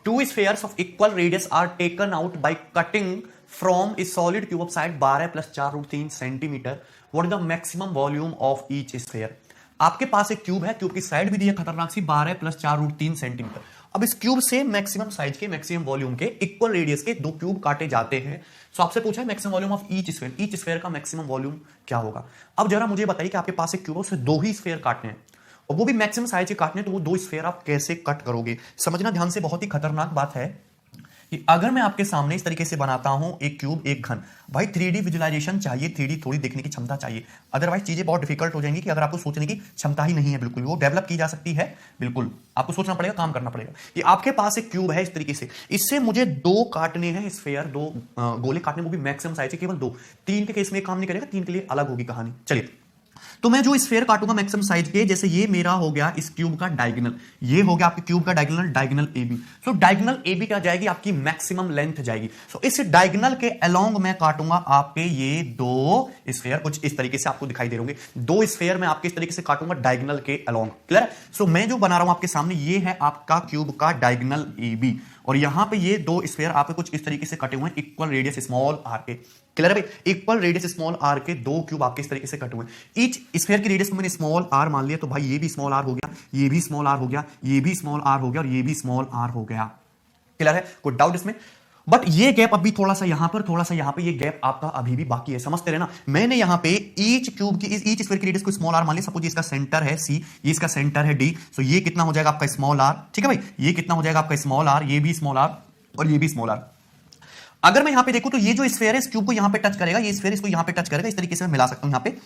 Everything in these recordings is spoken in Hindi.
To spheres of equal radius are taken out by cutting from a solid cube of side 12 + 4√3 centimetre. What is the maximum volume of each sphere? आपके पास एक क्यूब है, क्यूब की साइड भी दी है खतरनाक सी 12 + 4√3 सेंटीमीटर। अब इस क्यूब से मैक्सिमम साइज के, मैक्सिमम वॉल्यूम के, इक्वल रेडियस के दो क्यूब काटे जाते हैं। सो आपसे पूछा है maximum volume of each sphere का मैक्सिमम वॉल्यूम क्या होगा। अब जरा मुझे बताइए कि आपके पास एक क्यूब है, उससे दो ही स्फेयर काटने हैं और वो भी मैक्सिमम साइज के काटने, तो वो दो स्फेयर आप कैसे कट करोगे? समझना ध्यान से, बहुत ही खतरनाक बात है कि अगर मैं आपके सामने इस तरीके से बनाता हूं एक क्यूब, एक घन, भाई 3D विजुअलाइजेशन चाहिए, 3D थोड़ी देखने की क्षमता चाहिए, अदरवाइज चीजें बहुत डिफिकल्ट हो जाएंगी कि अगर आपको सोचने की क्षमता ही नहीं है, बिल्कुल वो डेवलप की जा सकती है, बिल्कुल आपको सोचना पड़ेगा, काम करना पड़ेगा। ये आपके पास एक क्यूब है इस तरीके से, इससे मुझे दो काटने हैं स्फेयर, दो गोले काटने, वो भी मैक्सिमम साइज के, केवल दो। तीन के केस में काम नहीं करेगा, तीन के लिए अलग होगी कहानी। चलिए, तो मैं जो स्फेयर काटूंगा मैक्सिमम साइज के, जैसे ये मेरा हो गया इस क्यूब का डायगोनल, ये हो गया आपके क्यूब का डायगोनल, डायगोनल AB। सो डायगोनल AB क्या जाएगी? आपकी मैक्सिमम लेंथ जाएगी। सो इस डायगोनल के अलोंग मैं काटूंगा आपके ये दो स्फेयर, कुछ इस तरीके से आपको दिखाई दे रहे होंगे। दो स्फेयर मैं आपके इस तरीके से काटूंगा डायगोनल के अलोंग। क्लियर? सो मैं जो बना रहा हूं आपके सामने, ये है आपका क्यूब का डायगोनल AB और यहां पे ये दो स्फेयर आपके कुछ इस तरीके से कटे हुए हैं, इक्वल रेडियस स्मॉल आर के। क्लियर है भाई? इक्वल रेडियस स्मॉल आर के दो क्यूब आपके इस तरीके से कटे हुए हैं। ईच स्फेयर की रेडियस को मैंने स्मॉल आर मान लिया, तो भाई ये भी स्मॉल आर हो गया, ये भी स्मॉल आर हो गया, ये भी स्मॉल आर हो गया और ये भी स्मॉल आर हो गया। क्लियर है? कोई डाउट इसमें? बट ये गैप अभी थोड़ा सा यहां पर, थोड़ा सा यहां पे, ये गैप आपका अभी भी बाकी है, समझते रहना। मैंने यहां पे ईच क्यूब की, ईच स्फीयर की रेडियस को स्मॉल आर मान लिया। सपोज इसका सेंटर है C, ये इसका सेंटर है D, सो ये कितना हो जाएगा आपका स्मॉल आर। ठीक है भाई? ये कितना हो जाएगा आपका स्मॉल आर, ये भी स्मॉल आर और ये भी स्मॉल आर। अगर मैं यहां पे देखूं तो ये जो स्फीयर है इस क्यूब को यहां पे टच करेगा, ये स्फीयर इसको यहां पे टच करेगा, इस तरीके से मैं मिला सकता हूं। यहां पे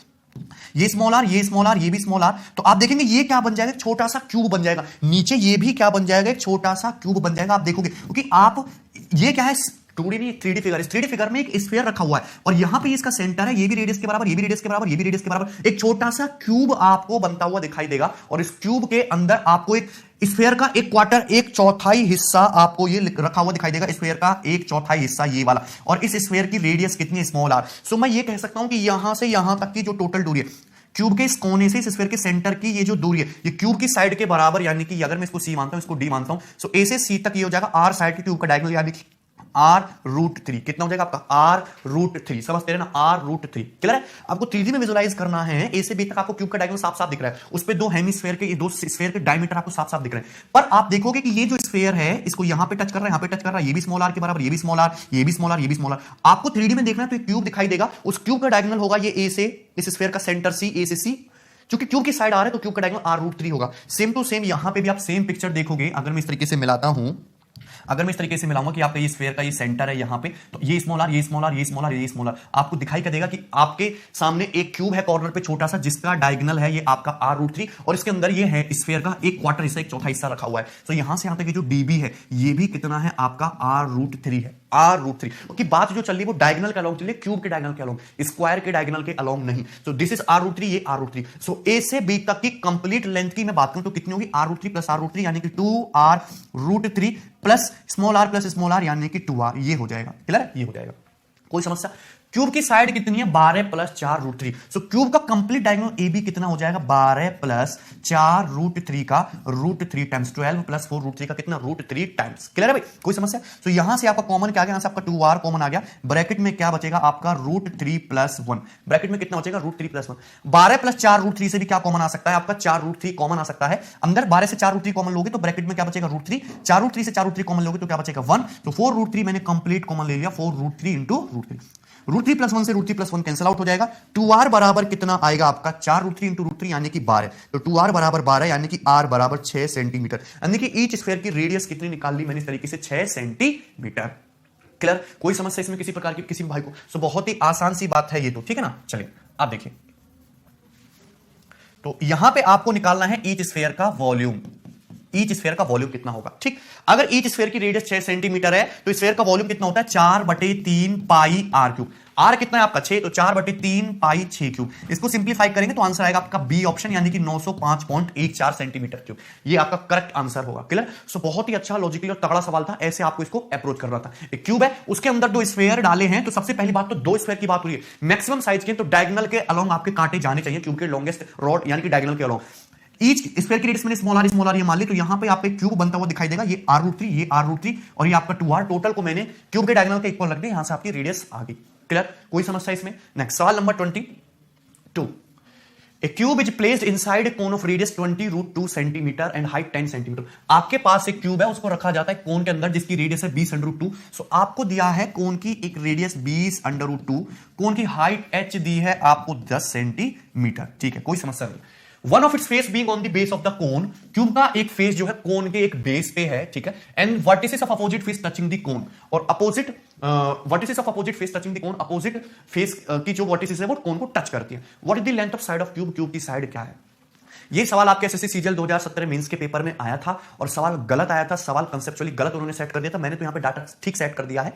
ये स्मॉल आर, ये स्मॉल आर, ये भी स्मॉल आर, तो आप देखेंगे ये क्या बन जाएगा? छोटा सा क्यूब बन जाएगा। नीचे ये भी क्या बन जाएगा? एक छोटा सा क्यूब बन जाएगा। आप देखोगे क्योंकि आप ये क्या है, 2D नहीं 3D फिगर, इस 3D फिगर में एक स्फीयर रखा हुआ है और यहां पे इसका सेंटर है, ये भी रेडियस के बराबर, ये भी रेडियस के बराबर, ये भी रेडियस के बराबर, एक छोटा सा क्यूब आपको बनता हुआ दिखाई देगा और इस क्यूब के अंदर आपको एक स्फीयर का एक क्वार्टर, एक चौथाई हिस्सा आपको ये रखा हुआ दिखाई देगा, स्फीयर का एक चौथाई हिस्सा ये वाला, और इस स्फीयर की रेडियस कितनी? Small are. सो मैं ये कह सकता हूं कि यहां से यहां तक की जो टोटल दूरी है क्यूब के इस कोने से इस स्फीयर के सेंटर की, ये जो दूरी है ये क्यूब की साइड के बराबर, यानी कि अगर मैं इसको C मानता हूं, इसको D मानता हूं, सो A से C तक ये हो जाएगा R साइड के क्यूब का डायगोनल, यानी कि R√3। कितना हो जाएगा आपका? R√3। समझते हैं ना? R√3। क्लियर है? आपको 3D में विजुलाइज करना है। A से B तक आपको क्यूब का डायगोनल साफ साफ दिख रहा है, उस पे दो हेमिस्फीयर के, ये दो स्फीयर के डायमीटर आपको साफ साफ दिख रहे हैं। पर आप देखोगे कि ये जो स्फीयर है इसको यहां पे टच कर रहा है, यहां पे टच कर रहा है, ये भी स्मॉल आर के बराबर, ये भी स्मॉल आर, ये भी स्मॉल आर, ये भी स्मॉल आर। आपको 3D में देखना है तो एक क्यूब दिखाई देगा, उस क्यूब का डायगोनल होगा ये A से, इस स्फीयर का सेंटर C, A से C, क्योंकि क्यूब की साइड आ रहा है तो क्यूब का डायगोनल R√3 होगा। सेम टू सेम यहां पे भी आप सेम पिक्चर देखोगे। अगर मैं इस तरीके से मिलाता हूं, अगर मैं इस तरीके से मिलाऊंगा कि आपका ये स्फीयर का ये सेंटर है यहां पे, तो ये स्मॉल आर, ये स्मॉल आर, ये स्मॉल आर, ये स्मॉल आर, आपको दिखाई क्या देगा कि आपके सामने एक क्यूब है कॉर्नर पे छोटा सा, जिसका डायगोनल है ये आपका R√3 और इसके अंदर ये है स्फीयर का एक क्वार्टर हिस्सा, एक चौथा हिस्सा रखा हुआ है। तो यहां से यहां तक ये जो DB है ये भी कितना है? आपका R√3 है, R√3। क्योंकि बात जो चल रही है वो डायगोनल के अलोंग चल रही है, क्यूब के डायगोनल के अलोंग, स्क्वायर के डायगोनल के अलोंग नहीं। सो दिस इज R√3, ये R√3। सो A से B तक की कंप्लीट लेंथ की मैं बात करूं तो कितनी होगी? R√3 प्लस R√3 यानी कि 2R√3 plus small r plus small r यानी कि 2R, ये हो जाएगा। क्लियर है? ये हो जाएगा। कोई समस्या? क्यूब की साइड कितनी है? 12 + 4√3। सो क्यूब का कंप्लीट डायगोनल AB कितना हो जाएगा? 12 + 4√3 का √3 टाइम्स, 12 + 4√3 का कितना? √3 टाइम्स। क्लियर है भाई? कोई समस्या? सो यहां से आपका कॉमन क्या आ गया? यहां से आपका 2R कॉमन आ गया, ब्रैकेट में क्या बचेगा आपका? √3 + 1। ब्रैकेट में कितना बचेगा? √3 + 1। 12 + 4√3 से भी क्या कॉमन आ सकता है? आपका 4√3 कॉमन आ सकता है। अंदर 12 से 4√3 कॉमन लोगे तो ब्रैकेट में क्या बचेगा? √3। 4√3 से 4√3 कॉमन लोगे तो क्या बचेगा? 1। तो 4√3 मैंने कंप्लीट कॉमन ले लिया, 4√3 × √3। √3 + 1 से √3 + 1 कैंसिल आउट हो जाएगा। 2R बराबर कितना आएगा आपका? 4√3 × √3 यानी कि 12। तो 2R बराबर 12 यानी कि R बराबर 6 सेंटीमीटर, यानी कि ईच स्फीयर की रेडियस कितनी निकाल ली मैंने इस तरीके से? 6 सेंटीमीटर। क्लियर? कोई समस्या इसमें किसी प्रकार की किसी भाई को? सो बहुत ही आसान सी बात है ये तो, ठीक है ना? चलिए आप देखिए, तो यहां पे आपको निकालना है ईच स्फीयर का वॉल्यूम। ईच स्फीयर का वॉल्यूम कितना होगा? ठीक, अगर ईच स्फीयर की रेडियस 6 सेंटीमीटर है तो स्फीयर का वॉल्यूम कितना होता है? 4/3 पाई r3। r कितना है आपका? 6, तो 4/3 पाई 6 क्यूब। इसको सिंप्लीफाई करेंगे तो आंसर आएगा आपका बी ऑप्शन, यानी कि 905.14 सेंटीमीटर क्यूब। ये आपका करेक्ट आंसर होगा। क्लियर? सो बहुत ही अच्छा लॉजिकली और तगड़ा सवाल था, ऐसे आपको इसको अप्रोच करना था। एक क्यूब है, उसके अंदर दो स्फीयर डाले हैं, तो सबसे पहली बात तो दो स्फीयर की बात हुई है, मैक्सिमम साइज के, तो डायगोनल के अलोंग आपके काटे जाने चाहिए क्यूब के लॉन्गेस्ट रॉड, यानी कि डायगोनल के अलोंग। ईच स्क्वायर की रेडियस मैंने स्मॉल आर ये मान ली, तो यहां पे आपको क्यूब बनता हुआ दिखाई देगा, ये r√3, ये r√3 और ये आपका 2r, टोटल को मैंने क्यूब के डायगोनल के इक्वल रख दिया, यहां से आपकी रेडियस आ गई। क्लियर, कोई समस्या इसमें? नेक्स्ट सवाल number 22। A cube is placed inside a cone of radius 20√2 centimetre and height 10 centimetre. आपके पास एक क्यूब है, उसको रखा जाता है कोन के अंदर जिसकी रेडियस है 20√2। सो आपको दिया है कोन की एक रेडियस 20√2, कोन की हाइट h दी है आपको 10 सेंटीमीटर। ठीक है, कोई समस्या नहीं। One of its face being on the base of the cone, cube का एक फेस जो है कोन के एक बेस पे है, ठीक है, and vertices of opposite face touching the cone, और opposite vertices of opposite face touching the cone, opposite face की जो वर्टिसेस है वो कोन को टच करती है। What is the length of side of cube, cube की साइड क्या है? ये सवाल आपके एसएससी सीजीएल 2017 मेंस के पेपर में आया था और सवाल गलत आया था, सवाल कंसेप्चुअली गलत उन्होंने सेट कर दिया था, मैंने तो यहां पे डाटा ठीक सेट कर दिया है।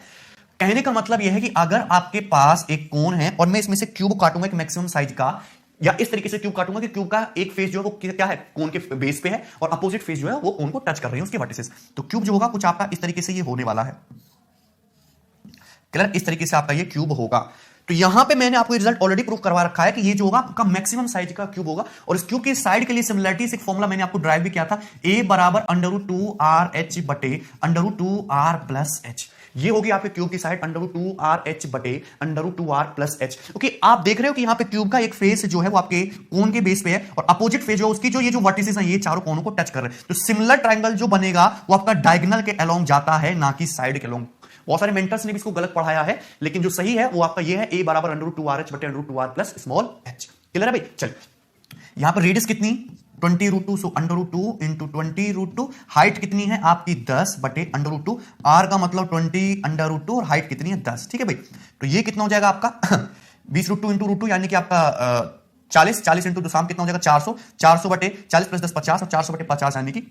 कहने का मतलब यह है कि अगर आपके पास एक कोन है और मैं इसमें से क्यूब काटूंगा एक मैक्सिमम साइज का, या इस तरीके से क्यूब काटूंगा कि क्यूब का एक फेस जो है वो क्या है, कोन के बेस पे है, और अपोजिट फेस जो है वो कोन को टच कर रही है उसके वर्टिसेस, तो क्यूब जो होगा कुछ आपका इस तरीके से ये होने वाला है। क्लियर, इस तरीके से आपका ये क्यूब होगा। तो यहां पे मैंने आपको रिजल्ट ऑलरेडी प्रूव करवा रखा है कि ये जो होगा आपका मैक्सिमम साइज का क्यूब होगा, और इस क्यूब की साइड के लिए सिमिलरिटी से एक फॉर्मूला मैंने आपको ड्राइव भी किया था, a बराबर √2rh बटे √2r प्लस h। ये होगी आपके क्यूब की साइड √2rh बटे √2r प्लस h। क्योंकि आप देख रहे हो कि यहां पे क्यूब का एक फेस जो है वो आपके कोन के बेस पे है, और अपोजिट फेस जो है उसकी जो ये जो वर्टिसेस हैं ये चारों कोनों को टच कर रहे हैं, तो सिमिलर ट्रायंगल जो बनेगा वो आपका डायगोनल के अलोंग जाता है, ना कि साइड के अलोंग। बहुत सारे मेंटर्स ने भी इसको गलत पढ़ाया है, लेकिन जो सही है वो आपका ये है, a बराबर √2rh बटे √2r plus small h। Clear है भाई? चलिए यहां पर रेडियस कितनी 20√2, सो √2 इंटू 20√2, हाइट कितनी है आपकी 10 बटे √2, r का मतलब 20√2 और हाइट कितनी है 10। ठीक है भाई, तो ये कितना हो जाएगा आपका 20√2 इंटू √2 यानी कि आपका 40 इंटू 2 कितना हो जाएगा 400, 400 बटे 40 प्लस 10 50, और 400 बटे 50 यानी कि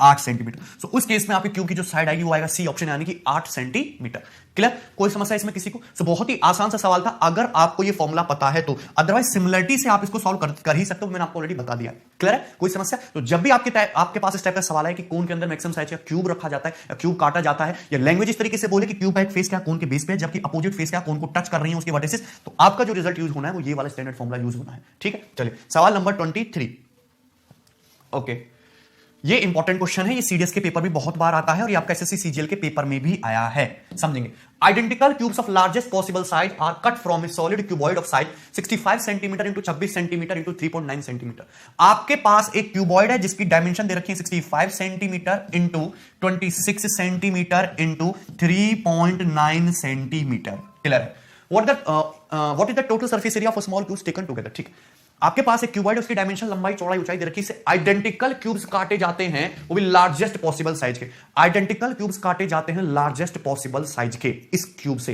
8 सेंटीमीटर। सो उस केस में आपके क्यूब की जो साइड आएगी वो आएगा सी ऑप्शन, यानी कि 8 सेंटीमीटर। क्लियर, कोई समस्या इसमें किसी को? सो बहुत ही आसान सा सवाल था अगर आपको ये फॉर्मूला पता है तो, अदरवाइज सिमिलरिटी से आप इसको सॉल्व कर ही सकते हो, मैंने आपको ऑलरेडी बता दिया। क्लियर है, कोई समस्या? तो जब भी आपके पास इस टाइप का सवाल है कि कोन के अंदर मैक्सिमम साइज का क्यूब रखा जाता है या क्यूब काटा जाता है, या लैंग्वेज इस तरीके से बोले कि क्यूब का एक फेस क्या कोन के बेस पे है जबकि अपोजिट फेस क्या कोन को टच कर रही है उसके वर्टिसेस, तो आपका जो रिजल्ट यूज होना है वो ये वाला स्टैंडर्ड फॉर्मूला यूज होना है। ठीक है, चलिए सवाल नंबर 23। ओके, ये इंपॉर्टेंट क्वेश्चन है, ये सीडीएस के पेपर भी बहुत बार आता है और ये आपका एसएससी सीजीएल के पेपर में भी आया है, समझेंगे। Identical cubes of largest possible size are cut from a solid cuboid of size 65 centimetre into 26 centimetre into 3.9 centimetre. आपके पास एक क्यूबॉइड है जिसकी डायमेंशन दे रखी है 65 centimetre into 26 centimetre into 3.9 centimetre. Clear है? What is the total surface area of small cubes taken together. ठीक, आपके पास एक क्यूबॉइड, उसकी डायमेंशन लंबाई चौड़ाई ऊंचाई दे रखी है, आइडेंटिकल क्यूब्स काटे जाते हैं वो भी लार्जेस्ट पॉसिबल साइज के, आइडेंटिकल क्यूब्स काटे जाते हैं लार्जेस्ट पॉसिबल साइज के इस क्यूब से,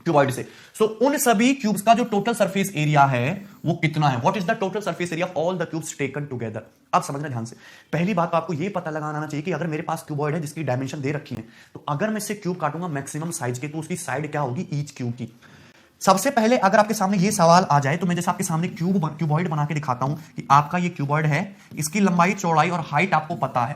क्यूबॉइड से। सो उन सभी क्यूब्स का जो टोटल सरफेस एरिया है वो कितना है? What is the total surface area of all the cubes taken together. अब समझना ध्यान से, पहली बात तो आपको ये पता लगाना चाहिए कि अगर मेरे पास क्यूबॉइड है जिसकी डायमेंशन दे रखी है, तो अगर मैं इससे क्यूब काटूंगा मैक्सिमम साइज के, तो उसकी साइड क्या होगी ईच क्यूब की। सबसे पहले अगर आपके सामने ये सवाल आ जाए तो मैं जैसे आपके सामने क्यूबॉइड बना के दिखाता हूं कि आपका ये क्यूबॉइड है, इसकी लंबाई चौड़ाई और हाइट आपको पता है।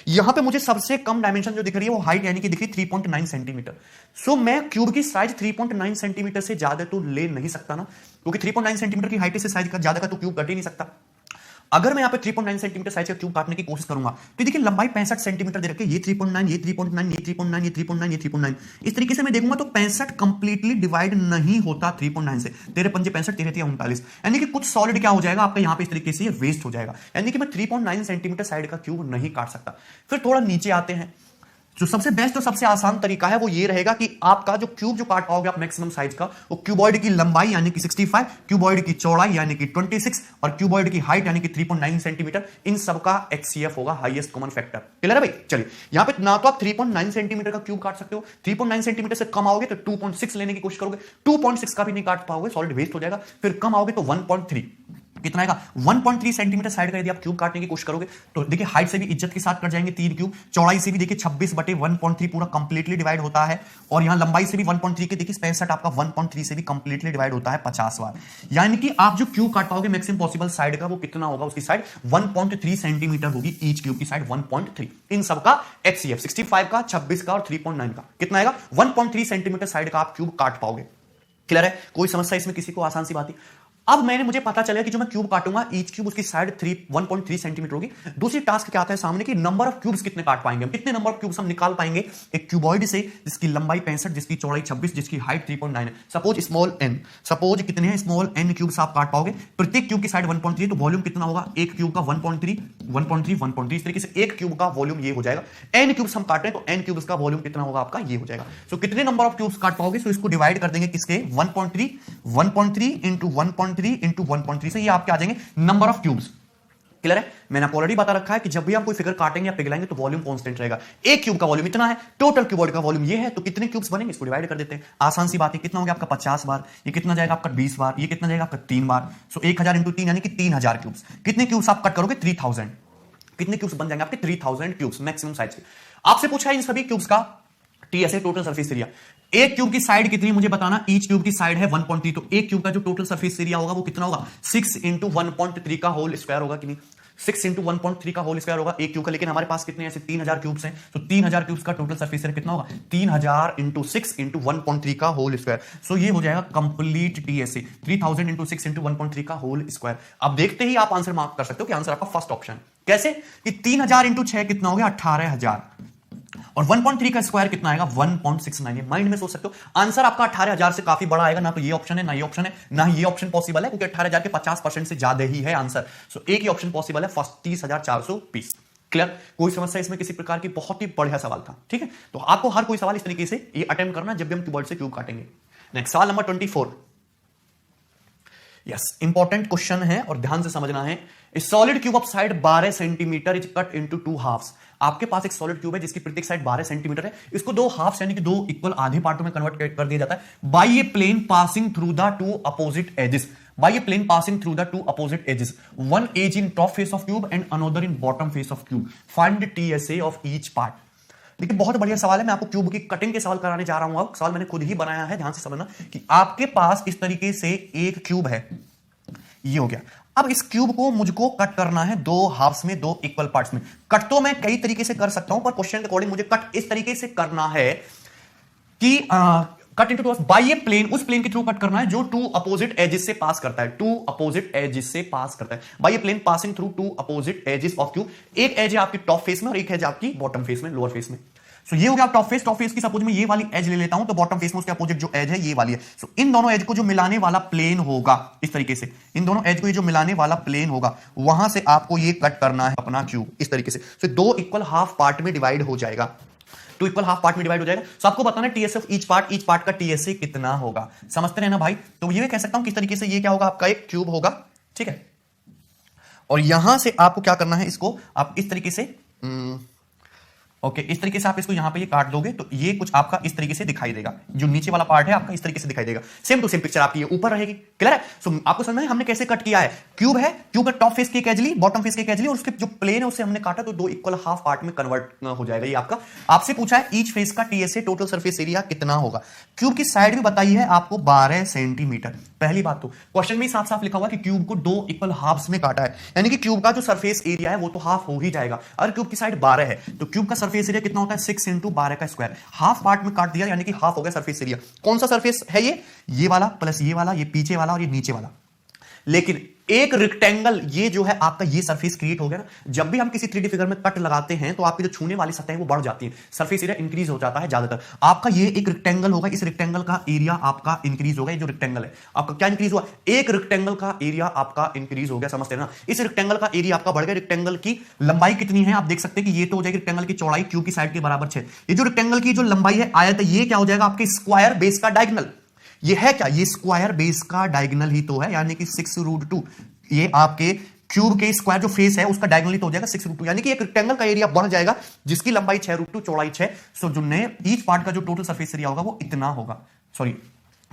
यहां पे मुझे सबसे कम डायमेंशन जो दिख रही है वो हाइट यानी कि दिख रही 3.9 सेंटीमीटर। सो मैं क्यूब की साइज 3.9 सेंटीमीटर से ज्यादा तो ले नहीं सकता ना, क्योंकि 3.9 सेंटीमीटर की हाइट से साइज का ज्यादा का तो क्यूब कट ही नहीं सकता। अगर मैं यहां पे 3.9 सेंटीमीटर साइज का क्यूब काटने की कोशिश करूंगा तो देखिए लंबाई 65 सेंटीमीटर दे रखे, ये 3.9, ये 3.9, ये 3.9, ये 3.9, ये 3.9, इस तरीके से मैं देखूंगा तो 65 कंप्लीटली डिवाइड नहीं होता 3.9 से। तेरे 5 65, तेरे 39, यानी कि कुछ सॉलिड क्या हो जाएगा आपका यहां पे इस तरीके से ये वेस्ट हो जाएगा, यानी कि मैं 3.9 सेंटीमीटर साइड का क्यूब नहीं काट सकता। फिर थोड़ा नीचे आते हैं, जो सबसे बेस्ट और सबसे आसान तरीका है वो ये रहेगा कि आपका जो क्यूब जो काट पाओगे आप मैक्सिमम साइज का, वो क्यूबॉइड की लंबाई यानी कि 65, क्यूबॉइड की चौड़ाई यानी कि 26 और क्यूबॉइड की हाइट यानी कि 3.9 सेंटीमीटर, इन सबका HCF होगा, हाईएस्ट कॉमन फैक्टर। क्लियर है भाई? चलिए यहां पे ना तो आप 3.9 सेंटीमीटर का क्यूब काट सकते हो, 3.9 सेंटीमीटर से कम आओगे तो 2.6 लेने की कोशिश करोगे, 2.6 का भी नहीं काट पाओगे, सॉलिड वेस्ट हो जाएगा। फिर कम आओगे तो 1.3, कितना आएगा 1.3 सेंटीमीटर साइड का यदि आप क्यूब काटने की कोशिश करोगे तो देखिए हाइट से भी इज्जत के साथ कट जाएंगे 3 क्यूब, चौड़ाई से भी देखिए 26 बटे 1.3 पूरा कंप्लीटली डिवाइड होता है, और यहां लंबाई से भी 1.3 के देखिए 65 आपका 1.3 से भी कंप्लीटली डिवाइड होता है 50 बार, यानी कि आप जो क्यूब काट पाओगे मैक्सिमम पॉसिबल साइड का वो कितना होगा, उसकी साइड 1.3 सेंटीमीटर होगी, ईच क्यूब की साइड 1.3। इन सबका HCF 65 का, 26 का और 3.9 का कितना आएगा 1.3 सेंटीमीटर साइड का आप क्यूब काट पाओगे। क्लियर है? कोई समस्या इसमें किसी को? आसान सी बात है। अब मुझे पता चला कि जो मैं क्यूब काटूंगा ईच क्यूब उसकी साइड 1.3 सेंटीमीटर होगी। दूसरी टास्क क्या आता है सामने की नंबर ऑफ क्यूब्स कितने काट पाएंगे, हम कितने नंबर ऑफ क्यूब्स हम निकाल पाएंगे एक क्यूबॉइड से जिसकी लंबाई 65, जिसकी चौड़ाई 26, जिसकी हाइट 3.9 है। सपोज स्मॉल एन, सपोज कितने हैं स्मॉल एन क्यूब्स आप काट पाओगे, प्रत्येक क्यूब की साइड 1.3, तो वॉल्यूम कितना होगा एक क्यूब का 1.3 इस तरीके से एक क्यूब का वॉल्यूम ये हो जाएगा। एन क्यूब्स हम काट रहे हैं तो एन क्यूब्स का वॉल्यूम कितना होगा आपका ये हो जाएगा। सो कितने नंबर ऑफ क्यूब्स काट पाओगे, सो इसको डिवाइड कर देंगे किसके 1.3 इंटू 1.3 से ये आपके आ जाएंगे नंबर ऑफ क्यूब्स। क्लियर है, मैंने आपको ऑलरेडी बता रखा है कि जब भी हम कोई फिगर काटेंगे या पिघलाएंगे तो वॉल्यूम कांस्टेंट रहेगा। एक क्यूब का वॉल्यूम इतना है, टोटल क्यूबॉइड का वॉल्यूम ये है, तो कितने क्यूब्स बनेंगे इसको डिवाइड कर देते हैं। आसान सी बात है, कितना हो गया आपका 50 बार, ये कितना जाएगा आपका 20 बार, ये कितना जाएगा आपका 3 बार। सो 1000 इंटू 3 यानी कि 3000 क्यूब्स। कितने क्यूब्स आप कट करोगे 3000, कितने क्यूब्स बन जाएंगे आपके 3000 क्यूब्स मैक्सिमम साइज के। आपसे पूछा है इन सभी क्यूब्स का टीएसए टोटल सरफेस एरिया। एक क्यूब की साइड कितनी मुझे बताना, ईच क्यूब की साइड है 1.3, तो एक क्यूब का जो टोटल सरफेस एरिया होगा वो कितना होगा 6 इंटू 1.3 का होल स्क्वायर होगा कि नहीं, 6 इंटू 1.3 का होल स्क्वायर होगा एक क्यूब का। लेकिन हमारे पास कितने ऐसे 3000 क्यूब्स हैं, तो 3000 क्यूब्स का टोटल सरफेस एरिया कितना होगा 3000 इंटू 6 इंटू 1.3 का होल स्क्वायर। सो ये हो जाएगा कंप्लीट टीएसए 3000 इंटू 6 इंटू 1.3 का होल स्क्वायर। अब देखते ही आप आंसर मार्क कर सकते हो कि आंसर आपका फर्स्ट ऑप्शन। कैसे कि 3000 इंटू 6 कितना हो गया 18000 और 1.3 का स्क्वायर कितना आएगा 1.69। ये माइंड में सोच सकते हो आंसर आपका 18000 से काफी बड़ा आएगा। ना तो ये ऑप्शन है ना ये ऑप्शन है, ना ही ये ऑप्शन पॉसिबल है क्योंकि 18000 के 50% से ज्यादा ही है आंसर। सो एक ही ऑप्शन पॉसिबल है फर्स्ट 30420। क्लियर, कोई समस्या इसमें किसी प्रकार की, बहुत ही बढ़िया सवाल था। ठीक है, तो आपको हर कोई सवाल इस तरीके से ये अटेम्प्ट करना जब भी हम क्यूबॉइड से क्यूब काटेंगे। नेक्स्ट सवाल नंबर 24। यस, इंपॉर्टेंट क्वेश्चन है और ध्यान से समझना है। Solid cube of side 12 centimetre is cut into 2 halves. आपके पास एक सॉलिड क्यूब है जिसकी प्रत्येक साइड 12 सेंटीमीटर है, इसको 2 हाफ्स यानी कि 2 इक्वल आधे पार्टों में कन्वर्ट कर दिया जाता है by a plane passing through the 2 opposite edges. By a plane passing through the 2 opposite edges, one edge in top face of cube and another in bottom face of cube, find TSA of each part. देखिए बहुत बढ़िया सवाल है, मैं आपको क्यूब की कटिंग के सवाल कराने जा रहा हूं। अब सवाल मैंने खुद ही बनाया है, ध्यान से समझना कि आपके पास इस तरीके से एक क्यूब है, ये हो गया। अब इस क्यूब को मुझको कट करना है 2 हाफ्स में, 2 इक्वल पार्ट्स में। कट तो मैं कई तरीके से कर सकता हूं पर क्वेश्चन के अकॉर्डिंग मुझे कट इस तरीके से करना है कि cut into 2 bye a plane, उस प्लेन के थ्रू कट करना है जो 2 अपोजिट एजेस से पास करता है, 2 अपोजिट एजेस से पास करता है। By a plane passing through 2 opposite edges of cube. एक एज है आपकी टॉप फेस में और एक एज आपकी बॉटम फेस में, लोअर फेस में। सो ये हो गया टॉप फेस की सपोज में ये वाली एज ले लेता हूं तो बॉटम फेस में उसके अपोजिट जो एज है ये वाली है। सो इन दोनों एज को जो मिलाने वाला प्लेन होगा इस तरीके से, इन दोनों एज को ये जो मिलाने वाला प्लेन होगा वहां से आपको ये कट करना है अपना क्यूब इस तरीके से। सो 2 इक्वल हाफ पार्ट में डिवाइड हो जाएगा, 2 इक्वल हाफ पार्ट में डिवाइड हो जाएगा। सो आपको बताना है टीएसए ऑफ ईच पार्ट का टीएसए कितना होगा। समझते रहना भाई। तो ये कह सकता हूं किस तरीके से ये क्या होगा आपका एक क्यूब होगा, ठीक है। और यहां से आपको क्या करना है, इसको आप इस तरीके से ओके इस तरीके से आप इसको यहां पे ये काट दोगे तो ये कुछ आपका इस तरीके से दिखाई देगा, जो नीचे वाला पार्ट है आपका इस तरीके से दिखाई देगा। सेम टू सेम पिक्चर आपकी ये ऊपर रहेगी। क्लियर है। सो आपको समझ में हमने कैसे कट किया है। क्यूब है, क्यूब का टॉप फेस की एक एज ली, बॉटम फेस की एक एज ली और उसके जो प्लेन है उससे हमने काटा तो 2 इक्वल हाफ पार्ट में कन्वर्ट हो जाएगा ये आपका। आपसे पूछा है ईच फेस का टीएसए टोटल सरफेस एरिया कितना होगा। क्यूब की साइड भी बताई है आपको 12 सेंटीमीटर। पहली बात तो क्वेश्चन में साफ साफ लिखा हुआ कि क्यूब को 2 इक्वल हाफ्स में काटा है, यानी कि क्यूब का जो सरफेस एरिया है वो तो हाफ हो ही जाएगा। अगर क्यूब की साइड 12 है तो क्यूब का सरफेस एरिया कितना होता है 6 इंटू 12 का स्क्वायर। हाफ पार्ट में काट दिया यानी कि हाफ हो गया सरफेस एरिया। कौन सा सरफेस है ये वाला प्लस ये वाला, ये पीछे वाला और ये नीचे वाला। लेकिन एक रेक्टेंगल ये जो है आपका ये सरफेस क्रिएट हो गया ना। जब भी हम किसी 3D फिगर में कट लगाते हैं तो आपकी जो छूने वाली सतह है वो बढ़ जाती है, सरफेस एरिया इंक्रीज हो जाता है ज्यादातर। आपका ये एक रेक्टेंगल होगा, इस रेक्टेंगल का एरिया आपका इंक्रीज होगा। ये जो रेक्टेंगल है आपका क्या इंक्रीज हुआ, एक रेक्टेंगल का एरिया आपका इंक्रीज हो गया। समझते हैं ना, इस रेक्टेंगल का एरिया आपका बढ़ गया। रेक्टेंगल की लंबाई कितनी है आप देख सकते हैं कि ये तो हो जाएगी रेक्टेंगल की चौड़ाई क्यू की साइड के बराबर 6। ये जो रेक्टेंगल की जो लंबाई है आयत है ये क्या हो जाएगा आपके स्क्वायर बेस का डायगोनल। ये है क्या, ये स्क्वायर बेस का डायगोनल ही तो है, यानी कि 6√2। ये आपके क्यूब के स्क्वायर जो फेस है उसका डायगोनल ही तो हो जाएगा 6√2, यानी कि एक रेक्टेंगल का एरिया बढ़ जाएगा जिसकी लंबाई 6√2 चौड़ाई 6। सो जो नए ईच पार्ट का जो टोटल सरफेस एरिया होगा वो इतना होगा। सॉरी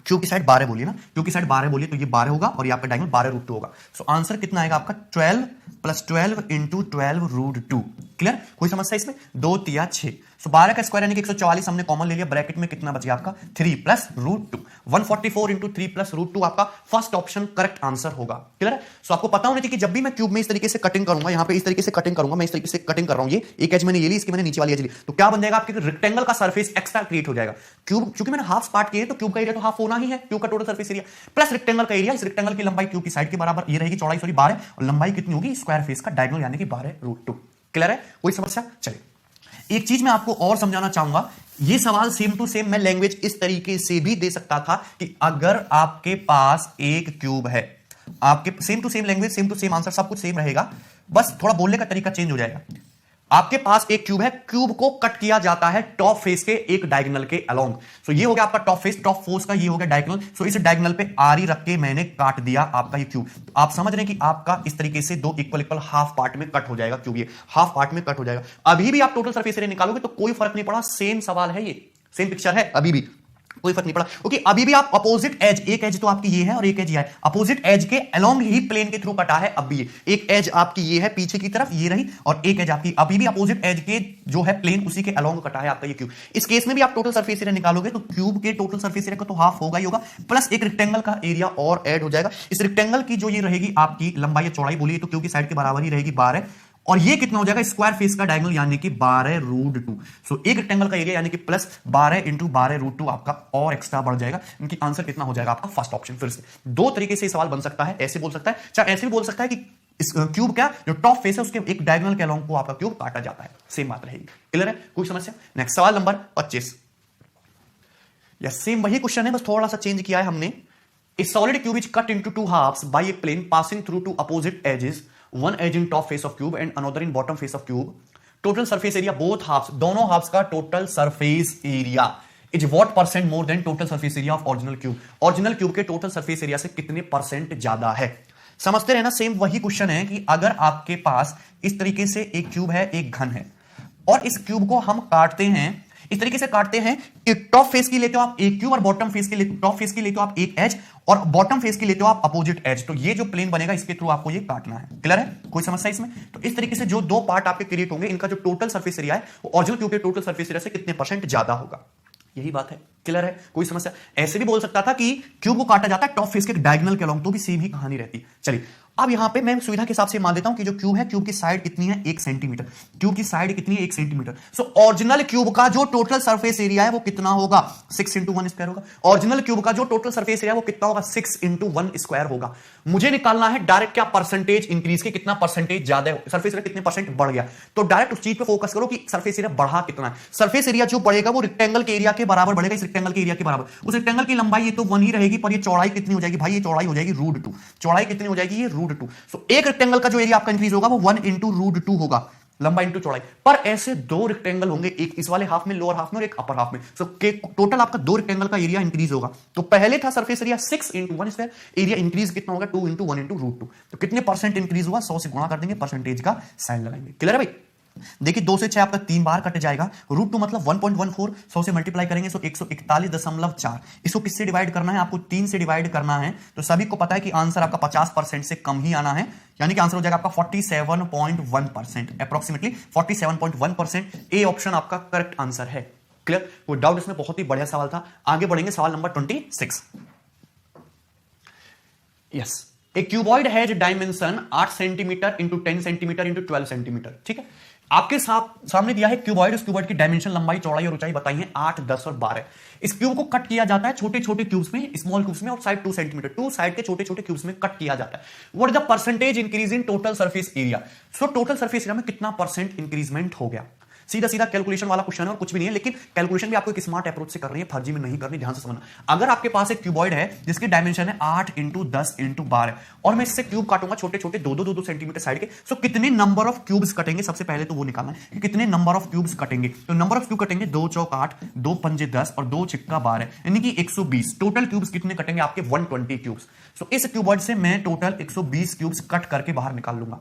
क्यूब की साइड 12 बोलिए ना, क्यूब की साइड 12 बोलिए तो ये 12 होगा और ये आपका डायगोनल 12√2 होगा। सो आंसर कितना आएगा आपका 12 + 12 × 12√2। क्लियर, कोई समस्या इसमें। 2 × 6। सो 12 का स्क्वायर यानी कि 144 हमने कॉमन ले लिया, ब्रैकेट में कितना बच गया आपका 3 + √2। 144 इंटू 3 प्लस रूट 2 आपका फर्स्ट ऑप्शन करेक्ट आंसर होगा। क्लियर है? सो आपको पता होना चाहिए कि जब भी मैं क्यूब में इस तरीके से कटिंग करूंगा, यहां पे इस तरीके से कटिंग करूंगा, मैं इस तरीके से कटिंग कर रहा हूं, ये एक एज मैंने ये ली, इसकी मैंने नीचे वाली एज ली, तो क्या बन जाएगा? आपके रेक्टेंगल का सर्फेस एक्स्ट्रा क्रिएट हो जाएगा। क्यूब क्योंकि मैंने हाफ पार्ट किए तो क्यूब का एरिया तो हाफ होना ही है, क्यूब का total surface area plus rectangle का एरिया। इस रेक्टेंगल की लंबाई क्यूब की साइड के बराबर ये रहेगी, चौड़ाई 12 और लंबाई कितनी होगी स्क्वायर फेस का डायगोनल यानी कि 12√2। क्लियर है? कोई समस्या? चलिए एक चीज मैं आपको और समझाना चाहूंगा, ये सवाल सेम टू सेम मैं लैंग्वेज इस तरीके से भी दे सकता था कि अगर आपके पास एक क्यूब है, आपके same to same language, same to same answer, सब कुछ सेम रहेगा, बस थोड़ा बोलने का तरीका चेंज हो जाएगा। आपके पास एक क्यूब है, क्यूब को कट किया जाता है टॉप फेस के एक डायगोनल के अलोंग। सो ये हो गया आपका टॉप फेस, टॉप फोर्स का ये हो गया डायगोनल। सो इस डायगोनल पे आरी रख के मैंने काट दिया आपका ये क्यूब। तो आप समझ रहे हैं कि आपका इस तरीके से दो इक्वल इक्वल हाफ पार्ट में कट हो जाएगा क्यूब, ये हाफ पार्ट में कट हो जाएगा। अभी भी आप टोटल सरफेस एरिया निकालोगे तो कोई फर्क नहीं पड़ा, सेम सवाल है, ये सेम पिक्चर है, अभी भी कोई फर्क नहीं पड़ा। ओके, अभी भी आप अपोजिट एज, एक एज तो आपकी ये है और एक एज ये है, अपोजिट एज के अलोंग ही प्लेन के थ्रू कटा है। अब ये एक एज आपकी ये है पीछे की तरफ, ये रही, और एक एज आपकी अभी भी अपोजिट एज के जो है प्लेन उसी के अलोंग कटा है आपका ये क्यूब। इस केस में भी आप टोटल सरफेस एरिया निकालोगे तो क्यूब के टोटल सरफेस एरिया का तो हाफ होगा ही होगा, प्लस एक रेक्टेंगल का एरिया और ऐड हो जाएगा। इस रेक्टेंगल की जो ये रहेगी आपकी लंबाई या चौड़ाई बोलिए तो क्यूब की साइड के बराबर ही रहेगी 12, और ये कितना हो जाएगा स्क्वायर फेस का डायगोनल यानी कि 12√2। सो एक रेक्टेंगल का एरिया यानी कि प्लस 12 इंटू 12√2 आपका और एक्स्ट्रा बढ़ जाएगा। इनकी आंसर कितना हो जाएगा आपका फर्स्ट ऑप्शन। फिर से दो तरीके से सवाल बन सकता है, ऐसे बोल सकता है, चाहे ऐसे भी बोल सकता है कि इस क्यूब क्या जो टॉप फेस है उसके एक डायगोनल के अलोंग को आपका क्यूब काटा जाता है, सेम बात रहेगी। क्लियर है? कोई समस्या? नेक्स्ट सवाल नंबर 25। यस, सेम वही क्वेश्चन है, बस थोड़ा सा चेंज किया है हमने। A solid cube is cut into two halves by a plane passing through two opposite edges, one edge in top face of cube and another in bottom face of cube. Total surface area both halves, दोनों halves का total surface area is what percent more than total surface area of original cube? Original cube के total surface area से कितने परसेंट ज्यादा है? समझते रहना, सेम वही क्वेश्चन है कि अगर आपके पास इस तरीके से एक क्यूब है, एक घन है, और इस क्यूब को हम काटते हैं, इस तरीके से काटते हैं, एक टॉप फेस की लेते हो आप एक क्यूब और बॉटम फेस के लिए, टॉप फेस की लेते हो आप एक एज और बॉटम फेस की लेते हो आप अपोजिट एज। तो ये जो प्लेन बनेगा इसके थ्रू आपको ये काटना है। क्लियर है? कोई समस्या इसमें? तो इस तरीके से जो दो पार्ट आपके क्रिएट होंगे, इनका जो टोटल सरफेस एरिया है वो ओरिजिनल क्यूब के टोटल सरफेस एरिया से कितने परसेंट ज्यादा होगा, यही बात है। क्लियर है? कोई समस्या? ऐसे भी बोल सकता था कि क्यूब को काटा जाता है टॉप फेस के डायगोनल के अलोंग, तो भी सेम ही कहानी रहती। चलिए अब यहां पे मैं सुविधा के हिसाब से मान लेता हूं कि जो क्यूब है, क्यूब की साइड कितनी है 1 सेंटीमीटर, क्यूब की साइड कितनी है 1 सेंटीमीटर। सो ओरिजिनल क्यूब का जो टोटल सरफेस एरिया है वो कितना होगा 6 इंटू 1 स्क्वायर होगा। ओरिजिनल क्यूब का जो टोटल सरफेस एरिया वो कितना होगा 6 इंटू 1 स्क्वायर होगा। मुझे निकालना है डायरेक्ट क्या परसेंटेज इंक्रीज की, कितना परसेंटेज ज्यादा है, सरफेस एरिया कितने परसेंट बढ़ गया। तो डायरेक्ट उस चीज पे फोकस करो कि सरफेस एरिया बढ़ा कितना है। सरफेस एरिया जो बढ़ेगा वो रेक्टेंगल के एरिया के बराबर बढ़ेगा, इस रेक्टेंगल के एरिया के बराबर। उस रेक्टेंगल की लंबाई ये तो 1 ही रहेगी, पर ये चौड़ाई कितनी हो जाएगी भाई, ये चौड़ाई हो जाएगी √2। चौड़ाई कितनी हो जाएगी, ये √2। सो एक रेक्टेंगल का जो एरिया आपका इंक्रीज होगा वो 1 इंटू √2 होगा, लंबाई इंटू चौड़ाई। पर ऐसे दो रेक्टेंगल होंगे, एक इस वाले हाफ में, लोअर हाफ में, और एक अपर हाफ में। सो टोटल आपका दो रेक्टेंगल का एरिया इंक्रीज होगा। तो पहले था surface area 6 into 1 square, area increase कितना होगा 2 इंटू 1 इंटू √2। तो कितने परसेंट इंक्रीज हुआ, 100 से गुणा कर देंगे, परसेंटेज का साइन लगाएंगे। क्लियर है भाई? देखिए 2 से 6 आपका 3 बार कट जाएगा, √2 मतलब 1.14, 100 से मल्टीप्लाई करेंगे तो 141.4। इसको किससे डिवाइड करना है, आपको 3 से डिवाइड करना है। तो सभी को पता है कि आंसर आपका 50% से कम ही आना है, यानी कि आंसर हो जाएगा आपका 47.1%, अप्रोक्सीमेटली 47.1%। ए ऑप्शन आपका करेक्ट आंसर है। क्लियर? कोई डाउट इसमें? बहुत ही बढ़िया सवाल था। आगे बढ़ेंगे, सवाल number 26। Yes, A cuboid has dimension 8 centimetre into 10 centimetre into 12 centimetre. ठीक है, आपके सामने दिया है क्यूबॉइड, उस क्यूबॉइड की डायमेंशन, लंबाई, चौड़ाई और ऊंचाई बताई है 8, 10 और 12। इस क्यूब को कट किया जाता है छोटे छोटे क्यूब्स में, स्मॉल क्यूब्स में, और साइड 2 सेंटीमीटर, 2 साइड के छोटे छोटे क्यूब्स में कट किया जाता है। What is the percentage increase in total surface area? So total surface area में कितना परसेंट इंक्रीजमेंट हो गया। सीधा सीधा कैलकुलेशन वाला क्वेश्चन है और कुछ भी नहीं है, लेकिन कैलकुलेशन भी आपको एक स्मार्ट अप्रोच से करनी है, फर्जी में नहीं करनी, ध्यान से समझना। अगर आपके पास एक क्यूबॉइड है जिसकी डायमेंशन है 8 इंटू 10 इंटू 12 और मैं इससे क्यूब काटूंगा छोटे छोटे 2-2 सेंटीमीटर साइड के, सो कितने नंबर ऑफ क्यूब्स कटेंगे, सबसे पहले तो वो निकालना है कि कितने नंबर ऑफ क्यूब्स कटेंगे। तो नंबर ऑफ क्यूब कटेंगे 2 चौक 8, 2 पंजे 10 और 2 छिक्का 12, यानी कि 120। टोटल क्यूब्स कितने कटेंगे आपके 120 क्यूब्स। सो इस क्यूबॉइड से मैं टोटल 120 क्यूब्स कट करके बाहर निकाल लूंगा।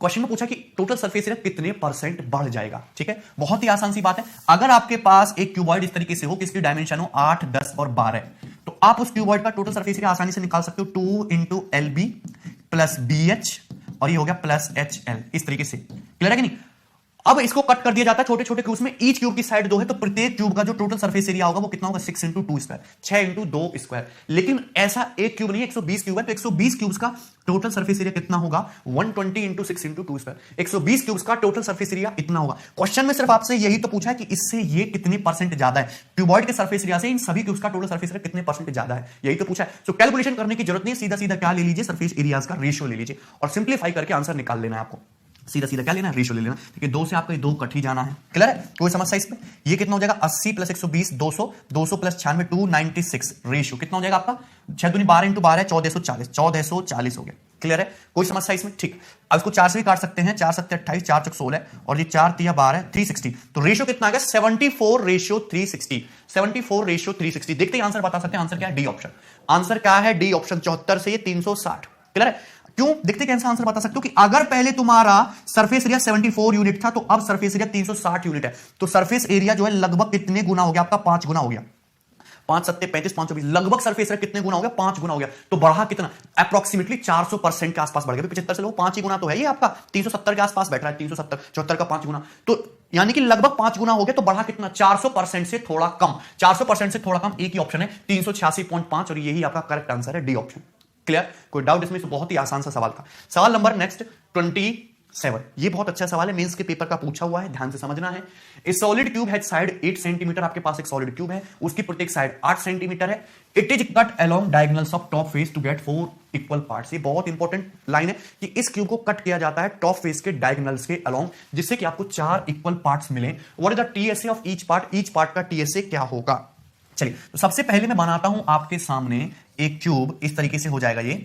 क्वेश्चन में पूछा कि टोटल सरफेस एरिया कितने परसेंट बढ़ जाएगा। ठीक है, बहुत ही आसान सी बात है। अगर आपके पास एक क्यूबॉइड इस तरीके से हो, किसकी डायमेंशन हो 8, 10 और 12, तो आप उस क्यूबॉइड का टोटल सरफेस एरिया आसानी से निकाल सकते हो 2 इंटू LB प्लस BH और ये हो गया प्लस HL, इस तरीके से। क्लियर है कि नहीं? अब इसको कट कर दिया जाता है छोटे छोटे क्यूब्स में, ईच क्यूब की साइड 2 है, तो प्रत्येक क्यूब का जो टोटल सरफेस एरिया होगा वो कितना होगा 6 इंटू 2 स्क्वायर, 6 इंटू 2 स्क्वायर। लेकिन ऐसा एक क्यूब नहीं है, 120 क्यूब है, तो 120 क्यूब्स का टोटल सरफेस एरिया कितना होगा 120 इंटू 6 इंटू 2 स्क्वायर, 120 क्यूब्स का टोटल सरफेस एरिया इतना होगा। क्वेश्चन में सिर्फ आपसे यही तो पूछा है कि इससे ये कितनी परसेंट ज्यादा है, क्यूबॉइड के सरफेस एरिया से इन सभी क्यूब्स का टोटल सरफेस एरिया कितने परसेंट ज्यादा है, यही तो पूछा है। सो कैलकुलेशन करने की जरूरत नहीं है, सीधा सीधा क्या ले लीजिए, सरफेस एरियाज का रेशियो ले लीजिए और सिंप्लीफाई करके आंसर निकाल लेना है आपको। सीधा सीधा क्या लेना है, रेशियो ले लेना। ठीक है, 2 से आपका ये 2 कट ही जाना है, क्लियर है, कोई समस्या इसमें। ये कितना हो जाएगा 80 प्लस 120 200, 200 प्लस 96 296, रेशियो कितना हो जाएगा आपका 6 दूनी 12 इंटू 12 1440, 1440 हो गया, क्लियर है, कोई समस्या इसमें। ठीक, अब इसको 4 से भी काट सकते हैं, 4 7 28, 4 चौक 16 और ये 4 3 12 360, तो रेशियो कितना आ गया 74 रेशियो 360, 74 रेशियो 360। देखते ही आंसर बता सकते हैं, आंसर क्या है डी ऑप्शन, आंसर क्या है डी ऑप्शन, 74 से ये 360, क्लियर है। क्यों, देखते कैसे आंसर बता सकते हो कि अगर पहले तुम्हारा सरफेस एरिया 74 यूनिट था तो अब सरफेस एरिया 360 यूनिट है, तो सरफेस एरिया जो है लगभग कितने गुना हो गया आपका, 5 गुना हो गया, 5 7 35 5 24, लगभग सरफेस एरिया कितने गुना हो गया, 5 गुना हो गया, तो बढ़ा कितना अप्रोक्सीमेटली 400% के आसपास बढ़ गया। 75 से लो 5 ही गुना तो है ये आपका, 370 के आसपास बैठ रहा है, 370 74 का 5 गुना, तो यानी कि लगभग 5 गुना हो गया, तो बढ़ा कितना 400% से थोड़ा कम, 400% से थोड़ा कम, एक ही ऑप्शन है 386.5 और यही आपका करेक्ट आंसर है डी ऑप्शन, क्लियर, कोई डाउट इसमें, बहुत ही आसान सा सवाल था। सवाल नंबर नेक्स्ट 27, ये बहुत अच्छा सवाल है, मेंस के पेपर का पूछा हुआ है, ध्यान से समझना है। A solid cube has side 8 centimetre, आपके पास एक सॉलिड क्यूब है, उसकी प्रत्येक साइड 8 सेंटीमीटर है। It is cut along diagonals of top face to get 4 equal parts. ये बहुत इंपॉर्टेंट लाइन है कि इस क्यूब को कट किया जाता है टॉप फेस के डायगोनल्स के अलोंग, जिससे कि आपको 4 इक्वल पार्ट्स मिले। What is the TSA of each part, each part का टीएसए क्या होगा। चलिए, तो सबसे पहले मैं बनाता हूं आपके सामने एक क्यूब, इस तरीके से हो जाएगा, ये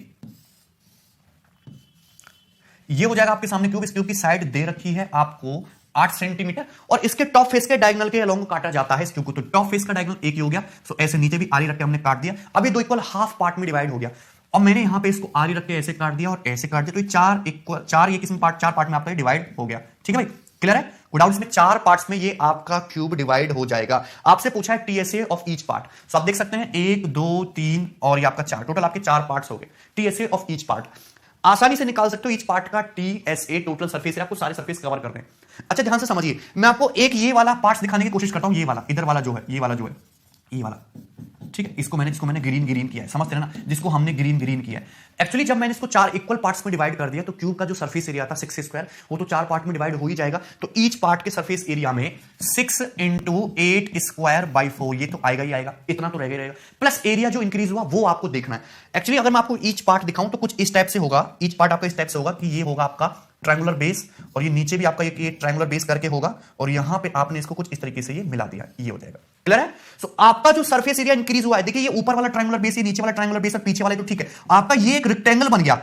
हो जाएगा आपके सामने क्यूब। इस क्यूब की साइड दे रखी है आपको 8 सेंटीमीटर और इसके टॉप फेस के डायगोनल के अलोंग काटा जाता है इस क्यूब को, तो टॉप फेस का डायगोनल एक ही हो गया, सो ऐसे नीचे भी आरी रख के हमने काट दिया। अब ये 2 इक्वल हाफ पार्ट में डिवाइड हो गया और मैंने यहां पे इसको आरी रख के ऐसे काट दिया और ऐसे काट दिया, तो ये 4 इक्वल 4 ये किस्म पार्ट 4 पार्ट में आपका डिवाइड हो गया। ठीक है भाई, क्लियर है, विदाउट इसमें 4 पार्ट्स में ये आपका क्यूब डिवाइड हो जाएगा। आपसे पूछा है टीएसए ऑफ ईच पार्ट, सो आप देख सकते हैं 1 2 3 और ये आपका 4, टोटल आपके 4 पार्ट्स हो गए। टीएसए ऑफ ईच पार्ट आसानी से निकाल सकते हो, ईच पार्ट का टीएसए टोटल सरफेस है, आपको सारे सरफेस कवर कर रहे हैं। अच्छा ध्यान से समझिए, मैं आपको एक ये वाला पार्ट्स दिखाने की कोशिश करता हूं, ये वाला इधर वाला जो है, ये वाला जो है, ये वाला, ठीक है, इसको मैंने ग्रीन किया है, समझते हैं ना, जिसको हमने ग्रीन किया है। एक्चुअली जब मैंने इसको 4 इक्वल पार्ट्स में डिवाइड कर दिया तो क्यूब का जो सरफेस एरिया था 6 स्क्वायर, वो तो 4 पार्ट में डिवाइड हो ही जाएगा, तो ईच पार्ट के सरफेस एरिया में 6 इंटू 8 स्क्वायर बाई 4, ये तो आएगा ही आएगा, इतना तो रहेगा, प्लस एरिया जो इंक्रीज हुआ वो आपको देखना है। एक्चुअली अगर मैं आपको ईच पार्ट दिखाऊं तो कुछ इस टाइप से होगा, ईच पार्ट आपका इस टाइप से होगा कि ये होगा आपका ट्रायंगुलर बेस और ये नीचे भी आपका ये ट्रायंगुलर बेस करके होगा और यहां पे आपने इसको कुछ इस तरीके से ये मिला दिया, ये हो जाएगा, क्लियर है। सो आपका जो सरफेस एरिया इंक्रीज हुआ है, देखिए ये ऊपर वाला ट्रायंगुलर बेस, ये नीचे वाला ट्रायंगुलर बेस और पीछे वाला, तो ठीक है, आपका ये एक रेक्टेंगल बन गया,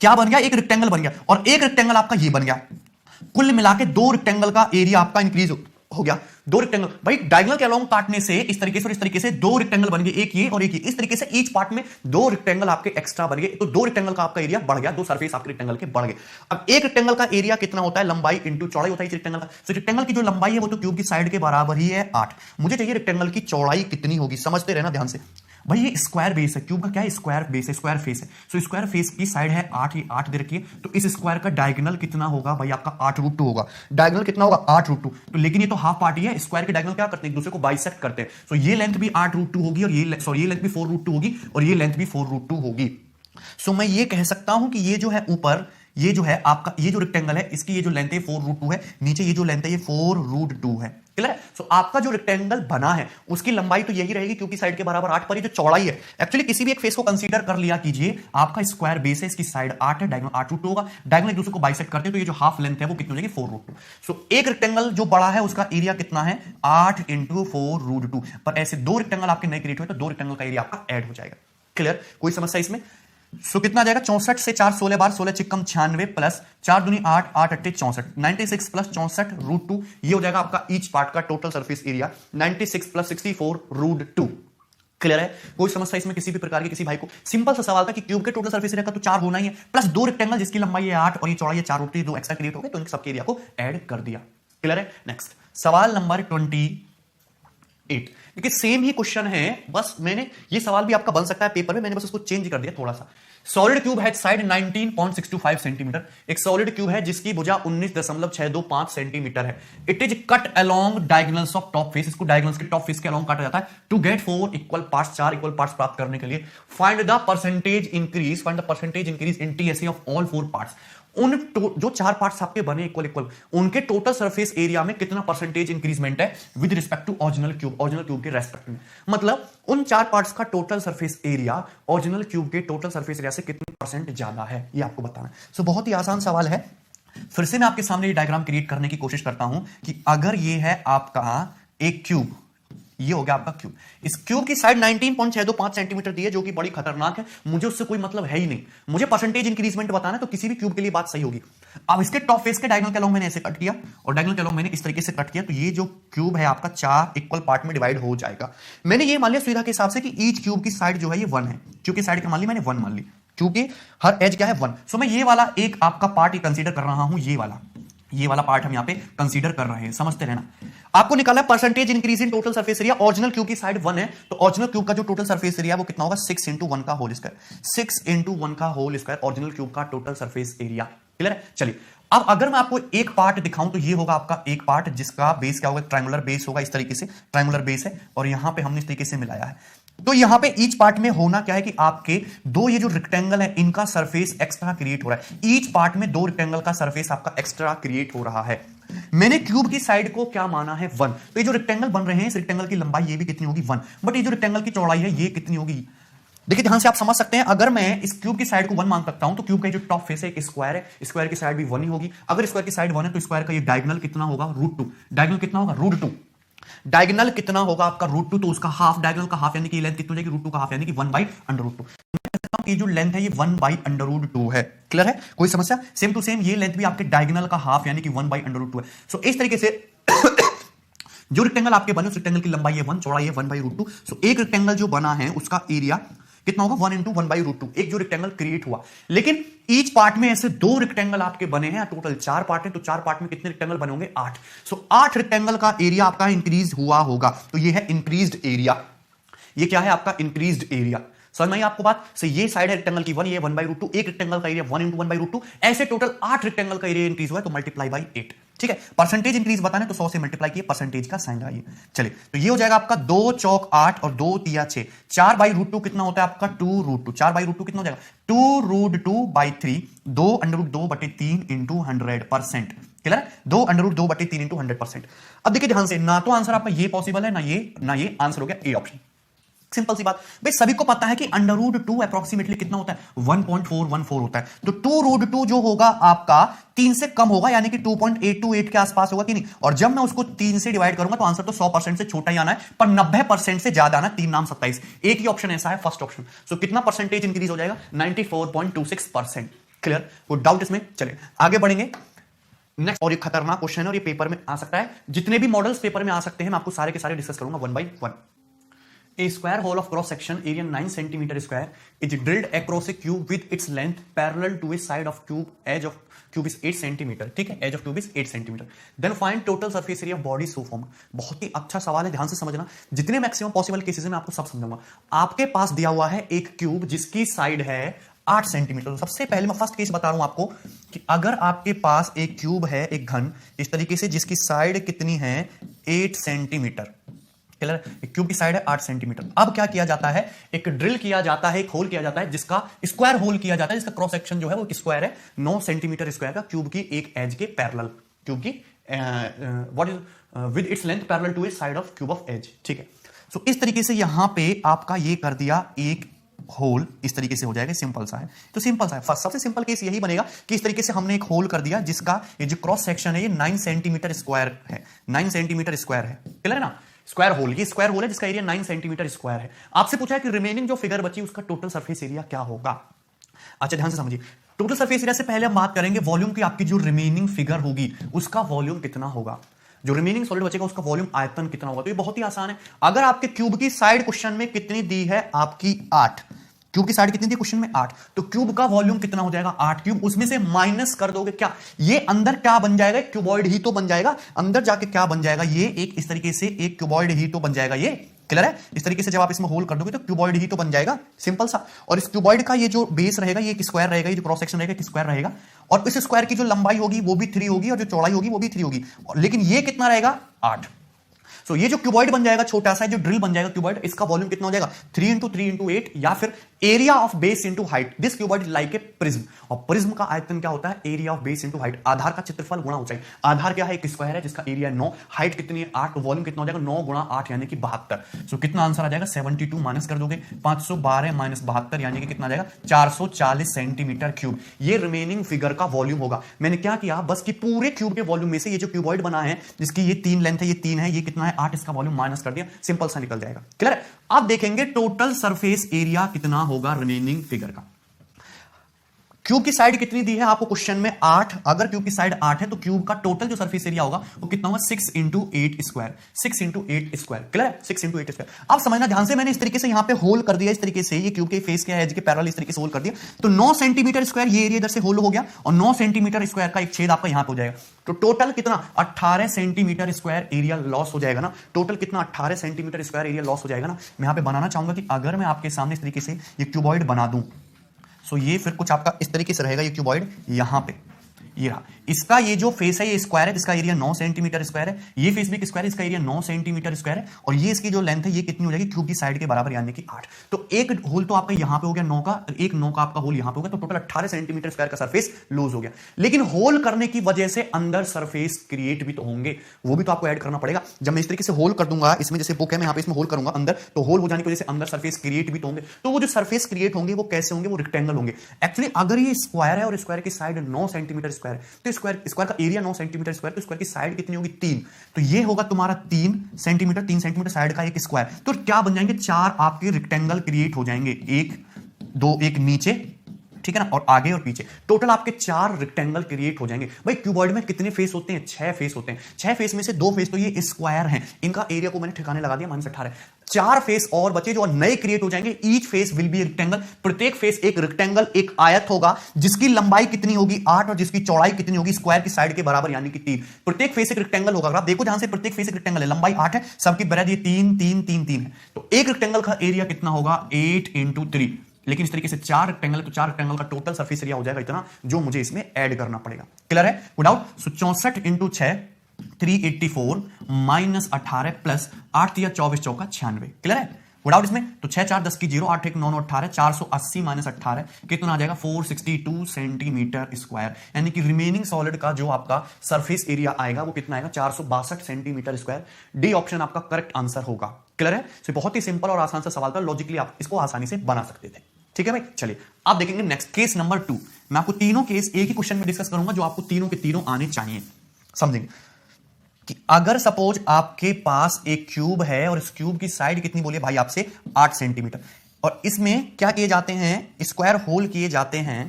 क्या बन गया, एक रेक्टेंगल बन गया और एक रेक्टेंगल आपका ये बन गया, कुल मिला के 2 रेक्टेंगल का एरिया आपका इंक्रीज हो गया। 2 रेक्टेंगल भाई डायगोनल के अलोंग काटने से इस तरीके से और इस तरीके से 2 रेक्टेंगल बन गए, एक ये और एक ये, इस तरीके से ईच पार्ट में 2 रेक्टेंगल आपके एक्स्ट्रा बन गए, तो 2 रेक्टेंगल का आपका एरिया बढ़ गया, 2 सरफेस आपके रेक्टेंगल के बढ़ गए। अब एक रेक्टेंगल का एरिया कितना होता है, लंबाई इंटू चौड़ाई होता है इस रेक्टेंगल का, तो रेक्टेंगल की जो लंबाई है वो तो क्यूब की साइड के बराबर ही है 8, मुझे चाहिए रेक्टेंगल की चौड़ाई कितनी होगी, समझते रहना ध्यान से भाई। ये स्क्वायर बेस है, क्यूब का क्या है, स्क्वायर बेस है, स्क्वायर फेस है, सो स्क्वायर फेस की साइड है 8, ये 8 दे रखी है, तो इस स्क्वायर का डायगोनल कितना होगा भाई आपका 8√2 होगा, डायगोनल कितना होगा 8√2, तो लेकिन ये तो हाफ पार्ट ही है, स्क्वायर के डायगोनल क्या करते हैं, एक दूसरे को बाइसेक्ट करते हैं, सो ये लेंथ भी 8√2 होगी और ये लेंथ भी 4√2 होगी और ये लेंथ भी 4√2 होगी। सो मैं ये कह सकता हूं कि ये जो है ऊपर, ये जो है आपका ये जो रेक्टेंगल है इसकी ये जो लेंथ है 4√2 है, नीचे ये जो लेंथ है ये 4√2 है, क्लियर है। सो आपका जो रेक्टेंगल बना है उसकी लंबाई तो यही रहेगी क्योंकि साइड के बराबर 8 पर, ये जो चौड़ाई है, एक्चुअली किसी भी एक फेस को कंसीडर कर लिया कीजिए, आपका स्क्वायर बेस है, इसकी साइड 8 है, डायगोनल 8√2 होगा, डायगोनल एक दूसरे को बाइसेक्ट करते हैं, तो ये जो हाफ लेंथ है वो कितनी हो जाएगी 4√2। सो एक रेक्टेंगल जो बड़ा है उसका एरिया कितना है 8 इंटू 4√2, पर ऐसे 2 रेक्टेंगल आपके नए क्रिएट हुए तो 2 रेक्टेंगल का एरिया आपका ऐड हो जाएगा, क्लियर, कोई समस्या इसमें। सो कितना आ जाएगा 64 से 4 16 बार 16 चिक्कम 96 प्लस 4 दूनी 8 8 अट्ठे 64, 96 प्लस 64√2, ये हो जाएगा आपका ईच पार्ट का total surface area 96 plus 64√2, clear है, कोई समस्या इसमें किसी भी प्रकार की, किसी भाई को सिंपल सा सवाल था कि क्यूब के टोटल सरफेस एरिया का तो 4 होना ही है, प्लस 2 रेक्टेंगल जिसकी लंबाई है 8 और ये चौड़ाई है 4√2, 2 एक्स्ट्रा क्रिएट हो गए तो इन सबके एरिया को ऐड कर दिया, क्लियर है। नेक्स्ट सवाल नंबर 28 8। देखिए सेम ही क्वेश्चन है, बस मैंने ये सवाल भी आपका बन सकता है पेपर में, मैंने बस उसको चेंज कर दिया थोड़ा सा। सॉलिड क्यूब है साइड 19.625 सेंटीमीटर। एक सॉलिड क्यूब है जिसकी भुजा 19.625 सेंटीमीटर है। It is cut along diagonals of top face. इसको डायगोनल्स के टॉप फेस के अलोंग काटा जाता है to get 4 equal parts, 4 equal parts प्राप्त करने के लिए। Find the percentage increase in TSA of all 4 parts. उन जो 4 पार्ट्स आपके बने इक्वल उनके टोटल सरफेस एरिया में कितना परसेंटेज इंक्रीजमेंट है with respect to original cube के रेस्पेक्ट में। मतलब उन 4 पार्ट्स का total surface area original cube के टोटल सरफेस एरिया से कितने परसेंट ज्यादा है, ये आपको बताना है। सो बहुत ही आसान सवाल है। फिर से मैं आपके सामने ये डायग्राम क्रिएट करने की कोशिश करता हूं कि अगर ये है आपका एक क्यूब, ये हो गया आपका क्यूब। इस क्यूब की साइड 19.625 सेंटीमीटर दी है जो कि बड़ी खतरनाक है, मुझे उससे कोई मतलब है ही नहीं, मुझे परसेंटेज इंक्रीजमेंट बताना है, तो किसी भी क्यूब के लिए बात सही होगी। अब इसके टॉप फेस के डायगोनल के अलोंग मैंने ऐसे कट किया और डायगोनल के अलोंग मैंने इस तरीके से कट किया, तो ये जो क्यूब है आपका 4 इक्वल पार्ट में डिवाइड हो जाएगा। मैंने ये मान लिया सुविधा के हिसाब से कि ईच क्यूब की साइड जो है ये 1 है, क्यूब की साइड क्या मान ली मैंने 1 मान ली, क्योंकि हर एज क्या है 1। सो मैं ये वाला एक आपका पार्ट कंसीडर कर रहा हूं, ये वाला पार्ट हम यहां पे कंसीडर कर रहे हैं, समझते रहना। आपको निकालना है percentage increase in total surface area. Original cube की साइड 1 है, तो ओरिजिनल क्यूब का जो टोटल सरफेस एरिया वो कितना होगा 6 × 1 का होल स्क्वायर। 6 × 1 का होल स्क्वायर ओरिजिनल क्यूब का टोटल सरफेस एरिया। क्लियर है? चलिए अब अगर मैं आपको एक पार्ट दिखाऊं तो ये होगा आपका एक पार्ट जिसका बेस क्या होगा, ट्रायंगुलर बेस होगा, इस तरीके से ट्रायंगुलर बेस है और यहां पे हमने इस तरीके से मिलाया है। तो यहां पे ईच पार्ट में होना क्या है कि आपके दो ये जो रेक्टेंगल है इनका सरफेस एक्स्ट्रा क्रिएट हो रहा है। ईच पार्ट में 2 रेक्टेंगल का सरफेस आपका एक्स्ट्रा क्रिएट हो रहा है। मैंने क्यूब की साइड को क्या माना है 1, तो ये जो रेक्टेंगल बन रहे हैं इस रेक्टेंगल की लंबाई ये भी कितनी होगी 1, बट ये जो रेक्टेंगल की चौड़ाई है ये कितनी होगी। देखिए ध्यान से आप समझ सकते हैं, अगर मैं इस क्यूब की साइड को 1 मान सकता हूं तो क्यूब का जो टॉप फेस है एक स्क्वायर है, स्क्वायर की साइड भी 1 ही होगी। अगर स्क्वायर की साइड 1 है तो स्क्वायर का ये डायगोनल कितना होगा √2। डायगोनल कितना होगा √2। डायगोनल कितना होगा आपका √2, तो उसका हाफ, डायगोनल का हाफ यानी कि लेंथ कितनी हो जाएगी √2 का हाफ यानी कि 1/√2। ये जो लेंथ है ये 1/√2 है। क्लियर है? कोई समस्या? सेम टू सेम ये लेंथ भी आपके डायगोनल का हाफ यानी कि 1/√2 है। सो इस तरीके से जो रेक्टेंगल आपके बने उस रेक्टेंगल की लंबाई है 1, चौड़ाई है 1/√2। सो एक रेक्टेंगल जो बना है उसका एरिया कितना होगा 1 × 1/√2, एक जो रेक्टेंगल क्रिएट हुआ। लेकिन ईच पार्ट में ऐसे 2 रेक्टेंगल आपके बने हैं, टोटल 4 पार्ट है, तो 4 पार्ट में कितने रेक्टेंगल बने होंगे 8। सो 8 रेक्टेंगल का एरिया आपका इंक्रीज हुआ होगा, तो ये है इंक्रीज्ड एरिया। ये क्या है आपका इंक्रीज्ड एरिया। समझ में आई आपको बात से? ये साइड है रेक्टेंगल की 1, ये 1/√2, एक रेक्टेंगल का एरिया 1 × 1/√2, ऐसे टोटल 8 रेक्टेंगल का एरिया इंक्रीज हुआ है, तो मल्टीप्लाई बाई 8। ठीक है? परसेंटेज इंक्रीज बताने तो 100 से मल्टीप्लाई किए, परसेंटेज का साइन लगाइए। चलिए तो ये हो जाएगा आपका 2 चौक 8 और 2 तिया 6। 4/√2 कितना होता है आपका 2√2। 4/√2 कितना हो जाएगा 2√2/3, 2√2/3 × 100%। क्लियर है? 2√2/3 × 100%। अब देखिए ध्यान से, ना तो आंसर आपका ये पॉसिबल है ना ये आंसर हो गया ए ऑप्शन। सिंपल सी बात भाई, सभी को पता है कि √2 अप्रोक्सीमेटली कितना होता है 1.414 होता है, तो 2√2 जो होगा आपका 3 से कम होगा, यानी कि 2.828 के आसपास होगा कि नहीं। और जब मैं उसको 3 से डिवाइड करूंगा तो आंसर तो 100% से छोटा ही आना है, पर 90% से ज्यादा आना। 3 नाम 27, एक ही ऑप्शन ऐसा है फर्स्ट ऑप्शन। सो कितना परसेंटेज इंक्रीज हो जाएगा 94.26%। क्लियर? कोई डाउट इसमें? चलिए आगे बढ़ेंगे नेक्स्ट। और ये खतरनाक क्वेश्चन है और ये पेपर में आ सकता है, जितने भी मॉडल्स पेपर में आ सकते हैं मैं आपको सारे के सारे डिस्कस करूंगा 1 by 1। A square hole of cross section area 9 centimeter square is drilled across a cube with its length parallel to a side of cube. Edge of cube is 8 centimeter. ठीक है? Edge of cube is 8 centimeter. Then find total surface area of body so formed. बहुत ही अच्छा सवाल है, ध्यान से समझना। जितने मैक्सिमम पॉसिबल केसेस में आपको सब समझाऊंगा। आपके पास दिया हुआ है एक क्यूब जिसकी साइड है 8 सेंटीमीटर। तो सबसे पहले मैं फर्स्ट केस बता रहा हूं आपको कि अगर आपके पास एक क्यूब है, एक घन इस तरीके से, जिसकी साइड कितनी है 8 सेंटीमीटर। क्यूब की साइड है 8 सेंटीमीटर। अब क्या किया जाता है, एक ड्रिल किया जाता है, एक होल किया जाता है, जिसका स्क्वायर होल किया जाता है, जिसका क्रॉस सेक्शन जो है वो स्क्वायर है 9 सेंटीमीटर स्क्वायर का, क्यूब की एक एज के पैरेलल, क्यूब की what is with its length parallel to a side of cube of edge. ठीक है? सो इस तरीके से यहां पे आपका ये कर दिया एक होल, इस तरीके से हो जाएगा, सिंपल सा है। तो सिंपल सा है, फर्स्ट सबसे सिंपल केस यही बनेगा कि इस तरीके से हमने एक होल कर दिया जिसका ये जो क्रॉस सेक्शन है ये 9 सेंटीमीटर स्क्वायर है, 9 सेंटीमीटर स्क्वायर है। क्लियर है ना? स्क्वायर होल, ये स्क्वायर होल है जिसका एरिया 9 सेंटीमीटर स्क्वायर है। आपसे पूछा है कि रिमेनिंग जो फिगर बची उसका टोटल सरफेस एरिया क्या होगा। अच्छा ध्यान से समझिए, टोटल सरफेस एरिया से पहले हम बात करेंगे वॉल्यूम की। आपकी जो रिमेनिंग फिगर होगी उसका वॉल्यूम कितना होगा, जो रिमेनिंग सॉलिड बचेगा उसका वॉल्यूम आयतन कितना होगा। तो ये बहुत ही आसान है। अगर आपके क्यूब की साइड क्वेश्चन में कितनी दी है आपकी 8, क्यूब की साइड कितनी थी क्वेश्चन में 8, तो क्यूब का वॉल्यूम कितना हो जाएगा 8 क्यूब, उसमें से माइनस कर दोगे क्या, ये अंदर क्या बन जाएगा, क्यूबॉइड ही तो बन जाएगा, अंदर जाके क्या बन जाएगा, ये एक इस तरीके से एक क्यूबॉइड ही तो बन जाएगा, ये क्लियर है। इस तरीके से जब आप इसमें होल कर दोगे तो क्यूबॉइड ही तो बन जाएगा, सिंपल सा। और इस क्यूबॉइड का ये जो बेस रहेगा ये एक स्क्वायर रहेगा, ये जो क्रॉस सेक्शन रहेगा एक स्क्वायर रहेगा, और इस स्क्वायर की जो लंबाई होगी वो भी 3 होगी और जो चौड़ाई होगी वो भी 3 होगी, लेकिन ये कितना रहेगा 8। सो ये जो क्यूबॉइड बन जाएगा छोटा सा, जो ड्रिल बन जाएगा क्यूबॉइड, इसका वॉल्यूम कितना हो जाएगा 3 इंटू 3 इंटू 8, या फिर area of base into height. This cuboid like a prism, और प्रिज्म का आयतन क्या होता है, area of base into height, आधार का क्षेत्रफल गुणा ऊंचाई। आधार क्या है, एक स्क्वायर है जिसका एरिया 9, हाइट कितनी है 8, तो वॉल्यूम कितना हो जाएगा 9 गुणा 8 यानी कि 72। सो कितना आंसर आ जाएगा 72, माइनस कर दोगे 512 माइनस 72 यानी कि कितना आ जाएगा 440 सेंटीमीटर क्यूब। ये रिमेनिंग फिगर का वॉल्यूम होगा। मैंने क्या किया, बस कि पूरे क्यूब के वॉल्यूम में से ये जो क्यूबॉइड बना है जिसकी ये 3 लेंथ है, ये 3 है, ये कितना है 8, इसका वॉल्यूम माइनस कर दिया, सिंपल सा निकल जाएगा, क्लियर है। आप देखेंगे टोटल सरफेस एरिया कितना होगा रिमेनिंग फिगर का। क्यूब की साइड कितनी दी है आपको क्वेश्चन में 8, अगर क्यूब की साइड 8 है तो क्यूब का टोटल जो सरफेस एरिया होगा वो कितना होगा 6 into 8 square, 6 into 8 square, clear है, 6 इंटू 8 स्क्वायर। आप समझना ध्यान से, मैंने इस तरीके से यहां पे होल कर दिया, इस तरीके से ये क्यूब के फेस के एज के पैरेलल इस तरीके से होल कर दिया, तो 9 सेंटीमीटर स्क्वायर ये एरिया इधर से होल हो गया, और 9 सेंटीमीटर स्क्वायर का एक छेद आपका यहां पे हो जाएगा, तो टोटल कितना 18 सेंटीमीटर स्क्वायर एरिया लॉस हो जाएगा ना। टोटल कितना 18 सेंटीमीटर स्क्वायर एरिया लॉस हो जाएगा ना। मैं यहां पे बनाना चाहूंगा कि अगर मैं आपके सामने इस तरीके से ये क्यूबॉइड बना दूं, सो ये फिर कुछ आपका इस तरीके से रहेगा, ये क्यूबॉइड यहां पे ये रहा, इसका ये जो फेस है ये स्क्वायर है, इसका एरिया 9 सेंटीमीटर स्क्वायर है, ये फेस भी एक स्क्वायर है, इसका एरिया 9 सेंटीमीटर स्क्वायर है, और ये इसकी जो लेंथ है ये कितनी हो जाएगी क्यूब की साइड के बराबर यानी कि 8। तो एक होल तो आपका यहां पे हो गया 9 का, एक 9 का आपका होल यहां पे हो गया, तो टोटल 18 सेंटीमीटर स्क्वायर का सरफेस लूज हो गया। लेकिन होल करने की वजह से अंदर सरफेस क्रिएट भी तो होंगे, वो भी तो आपको ऐड करना पड़ेगा। जब मैं इस तरीके से होल कर दूंगा, इसमें जैसे बुक है मैं यहां पे इसमें होल करूंगा अंदर, तो होल हो जाने की वजह से अंदर सरफेस क्रिएट भी तो होंगे, तो वो जो सरफेस क्रिएट होंगे वो कैसे होंगे, वो रेक्टेंगल होंगे। एक्चुअली अगर ये स्क्वायर है और स्क्वायर की साइड 9 सेंटीमीटर स्क्वायर है, तो स्क्वायर का एरिया 9 सेंटीमीटर स्क्वायर, तो स्क्वायर की साइड कितनी होगी 3, तो ये होगा तुम्हारा 3 सेंटीमीटर, 3 सेंटीमीटर साइड का एक स्क्वायर, तो क्या बन जाएंगे 4 आपके रेक्टेंगल क्रिएट हो जाएंगे, 1 2 एक नीचे, ठीक है ना, और आगे और पीछे, टोटल आपके 4 रेक्टेंगल क्रिएट हो जाएंगे। भाई क्यूबॉइड में कितने फेस होते हैं 6 फेस होते हैं, 6 फेस में से 2 फेस तो ये स्क्वायर हैं, इनका एरिया को मैंने ठिकाने लगा दिया -18, 4 फेस और बचे जो नए क्रिएट हो जाएंगे। Each face will be rectangle, प्रत्येक फेस एक रेक्टेंगल एक आयत होगा जिसकी लंबाई कितनी होगी 8 और जिसकी चौड़ाई कितनी होगी स्क्वायर की साइड के बराबर यानी कि 3। प्रत्येक फेस एक रेक्टेंगल होगा, आप देखो ध्यान से, प्रत्येक फेस एक रेक्टेंगल है, लंबाई 8 है, सबकी ब्रेथ ये 3 3 3 3 है, तो एक रेक्टेंगल का एरिया कितना होगा 8 इंटू 3, लेकिन इस तरीके से 4 रेक्टेंगल है, तो 4 रेक्टेंगल का टोटल सरफेस एरिया हो जाएगा इतना, जो मुझे इसमें ऐड करना पड़ेगा, क्लियर है विदाउट। सो 64 इंटू 6 384 माइनस 18 प्लस 8 या 24 चौका 96, क्लियर है विदाउट इसमें। तो 6 4 10 की 0, 8 1 9 9 18, 480 माइनस 18 कितना आ जाएगा 462 सेंटीमीटर स्क्वायर, यानी कि रिमेनिंग सॉलिड का जो आपका सरफेस एरिया आएगा वो कितना आएगा 462 सेंटीमीटर स्क्वायर। डी ऑप्शन आपका करेक्ट आंसर होगा, क्लियर है। तो बहुत ही सिंपल और आसान सा सवाल था, लॉजिकली आप इसको आसानी से बना सकते थे, ठीक है भाई। चलिए आप देखेंगे नेक्स्ट केस नंबर 2। मैं आपको तीनों केस एक ही क्वेश्चन में डिस्कस करूंगा जो आपको तीनों के तीनों आने चाहिए। समझेंगे कि अगर सपोज आपके पास एक क्यूब है और इस क्यूब की साइड कितनी बोलिए भाई आपसे 8 सेंटीमीटर, और इसमें क्या किए जाते हैं स्क्वायर होल किए जाते हैं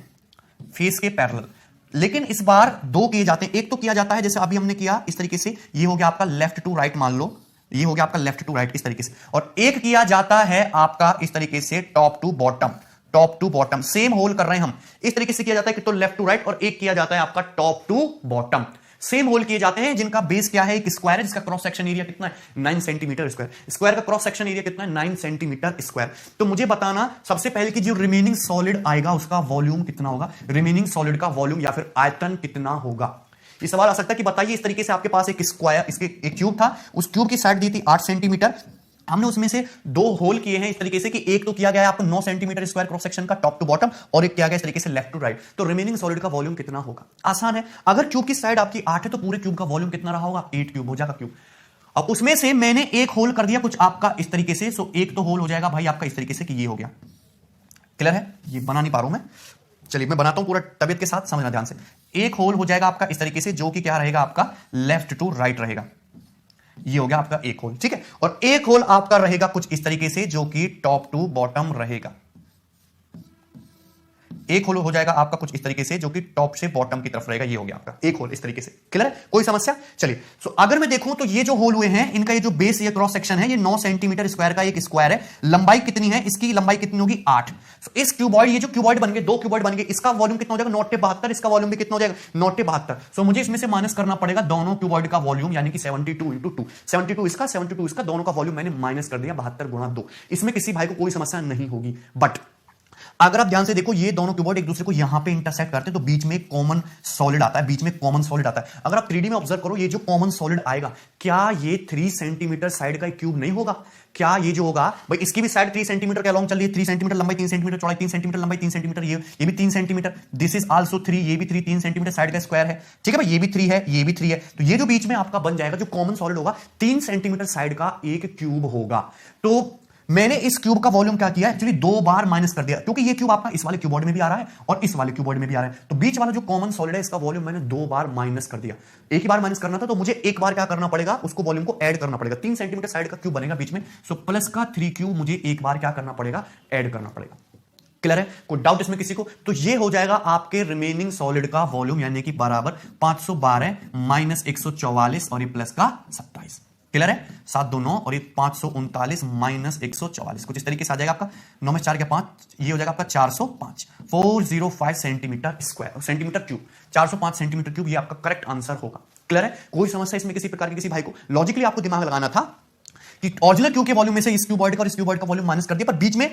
फेस के पैरेलल, लेकिन इस बार 2 किए जाते हैं। एक तो किया जाता है जैसे अभी हमने किया इस तरीके से, ये हो गया आपका लेफ्ट टू राइट, मान लो ये हो गया आपका लेफ्ट टू राइट इस तरीके से, और एक किया जाता है आपका इस तरीके से top to bottom, top to bottom same hole कर रहे हैं हम, इस तरीके से किया जाता है कि तो लेफ्ट टू राइट, और एक किया जाता है आपका top to bottom, same hole किए जाते हैं जिनका बेस क्या है एक स्क्वायर है जिसका क्रॉस सेक्शन एरिया कितना है 9 सेंटीमीटर स्क्वायर, स्क्वायर का क्रॉस सेक्शन एरिया कितना है 9 सेंटीमीटर स्क्वायर। तो मुझे बताना सबसे पहले कि जो रिमेनिंग सॉलिड आएगा उसका वॉल्यूम कितना होगा, रिमेनिंग सॉलिड का वॉल्यूम या फिर आयतन कितना होगा। ये सवाल आ सकता है कि बताइए इस तरीके से आपके पास एक स्क्वायर, इसके एक क्यूब था, उस क्यूब की साइड दी थी 8 सेंटीमीटर, हमने उसमें से 2 होल किए हैं इस तरीके से कि एक तो किया गया है आपको 9 सेंटीमीटर स्क्वायर क्रॉस सेक्शन का टॉप टू बॉटम, और एक किया गया इस तरीके से लेफ्ट टू राइट, तो रिमेनिंग सॉलिड का वॉल्यूम कितना होगा। आसान है, अगर क्यूब की साइड आपकी 8 है तो पूरे क्यूब का वॉल्यूम कितना रहा होगा 8 क्यूब हो जाएगा क्यूब। अब उसमें से मैंने एक होल कर दिया कुछ आपका इस तरीके से, सो एक तो होल हो जाएगा भाई आपका इस तरीके से कि ये हो गया, क्लियर है। ये बना नहीं पा रहा हूं मैं, चलिए मैं बनाता हूं पूरा तबियत के साथ, समझना ध्यान से। एक होल हो जाएगा आपका इस तरीके से जो कि क्या रहेगा आपका लेफ्ट टू राइट रहेगा, ये हो गया आपका एक होल, ठीक है। और एक होल आपका रहेगा कुछ इस तरीके से जो कि टॉप टू बॉटम रहेगा, एक होल हो जाएगा आपका कुछ इस तरीके से, जो कि टॉप से बॉटम की तरफ रहेगा। ये हो गया आपका एक होल इस तरीके से। क्लियर है, कोई समस्या? चलिए, सो अगर मैं देखूं तो ये जो होल हुए हैं, इनका ये जो बेस, ये क्रॉस सेक्शन है, ये 9 सेंटीमीटर स्क्वायर का एक स्क्वायर है। लंबाई कितनी है इसकी? लंबाई कितनी होगी? 8। इस क्यूबॉइड, ये जो क्यूबॉइड बन गए, 2 क्यूबॉइड बन गए, इसका वॉल्यूम कितना हो जाएगा? 9/72। इसका वॉल्यूम भी कितना हो जाएगा? 9/72। सो मुझे इसमें से माइनस करना पड़ेगा दोनों क्यूबॉइड का वॉल्यूम, यानी कि 72 इंटू 2, 72 इसका, 72 इसका, दोनों का वॉल्यूम मैंने माइनस कर दिया 72 गुणा 2। इसमें किसी भाई को कोई समस्या नहीं होगी। बट अगर आप ध्यान से देखो, ये दोनों क्यूबॉइड एक दूसरे को यहां पे इंटरसेक्ट करते हैं, तो बीच में कॉमन सॉलिड आता है, बीच में कॉमन सॉलिड आता है। अगर आप 3D में ऑब्जर्व करो, ये जो कॉमन सॉलिड आएगा, क्या ये 3 सेंटीमीटर साइड का क्यूब नहीं होगा? क्या ये जो होगा भाई, इसकी भी साइड 3 सेंटीमीटर के अलोंग चल रही है, 3 सेंटीमीटर लंबाई, 3 सेंटीमीटर चौड़ाई, 3 सेंटीमीटर लंबाई, 3 सेंटीमीटर, ये भी 3 सेंटीमीटर, दिस इज आल्सो 3, ये भी 3 सेंटीमीटर साइड का स्क्वायर है। ठीक है भाई, ये भी 3 है, ये भी 3 है। तो ये जो बीच में आपका बन जाएगा, जो कॉमन सॉलिड होगा, 3 सेंटीमीटर साइड का एक क्यूब होगा। तो मैंने इस क्यूब का वॉल्यूम क्या किया? एक्चुअली 2 बार माइनस कर दिया, क्योंकि ये क्यूब आपका इस वाले क्यूबॉइड में भी आ रहा है और इस वाले क्यूबॉइड में भी आ रहा है। तो बीच वाला जो कॉमन सॉलिड है, इसका वॉल्यूम मैंने 2 बार माइनस कर दिया। एक ही बार माइनस करना था, तो मुझे एक बार क्या करना पड़ेगा? उसको वॉल्यूम को ऐड करना पड़ेगा। 3 सेंटीमीटर साइड का क्यूब बनेगा बीच में, सो प्लस का 3 क्यूब मुझे एक बार क्या करना पड़ेगा? ऐड करना पड़ेगा। क्लियर है? कोई डाउट इसमें किसी को? तो ये हो जाएगा आपके रिमेनिंग सॉलिड का वॉल्यूम, यानी कि बराबर 512 माइनस 144 और ये प्लस का 27। क्लियर है? 7 2 9 और ये 539 माइनस 144, कुछ इस तरीके से आ जाएगा आपका। 9 में 4 क्या 5, ये हो जाएगा आपका 405, 405 centimetre square, centimetre cube, 405 centimetre cube, ये आपका करेक्ट आंसर होगा। क्लियर है? कोई समस्या इसमें किसी प्रकार की? किसी भाई को लॉजिकली आपको दिमाग लगाना था कि ओरिजिनल क्यूब के वॉल्यूम में से इस क्यूबॉइड का और इस क्यूबॉइड का वॉल्यूम माइनस कर दिया, पर बीच में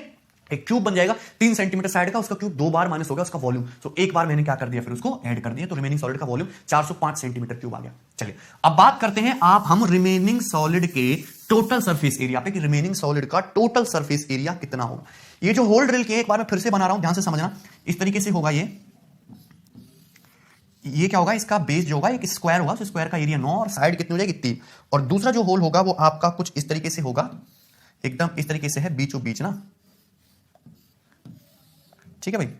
एक क्यूब बन जाएगा 3 सेंटीमीटर साइड का, उसका क्यूब 2 बार माइनस हो गया उसका वॉल्यूम। तो एक बार मैंने क्या कर दिया? फिर उसको ऐड कर दिया, तो रिमेनिंग सॉलिड का वॉल्यूम 405 सेंटीमीटर क्यूब आ गया। चलिए, अब बात करते हैं हम रिमेनिंग सॉलिड के टोटल सरफेस एरिया पे, कि रिमेनिंग सॉलिड का टोटल सरफेस एरिया कितना होगा। ये जो होल ड्रिल के एक बार मैं फिर से बना रहा हूं, ध्यान से समझना। इस तरीके से होगा ये क्या होगा? इसका बेस जो होगा एक स्क्वायर होगा, उस स्क्वायर का एरिया 9 और साइड कितनी हो जाएगी? 3। और दूसरा जो होल होगा वो आपका कुछ इस तरीके से होगा, एकदम इस तरीके से है, बीचों बीच ना। ठीक है भाई,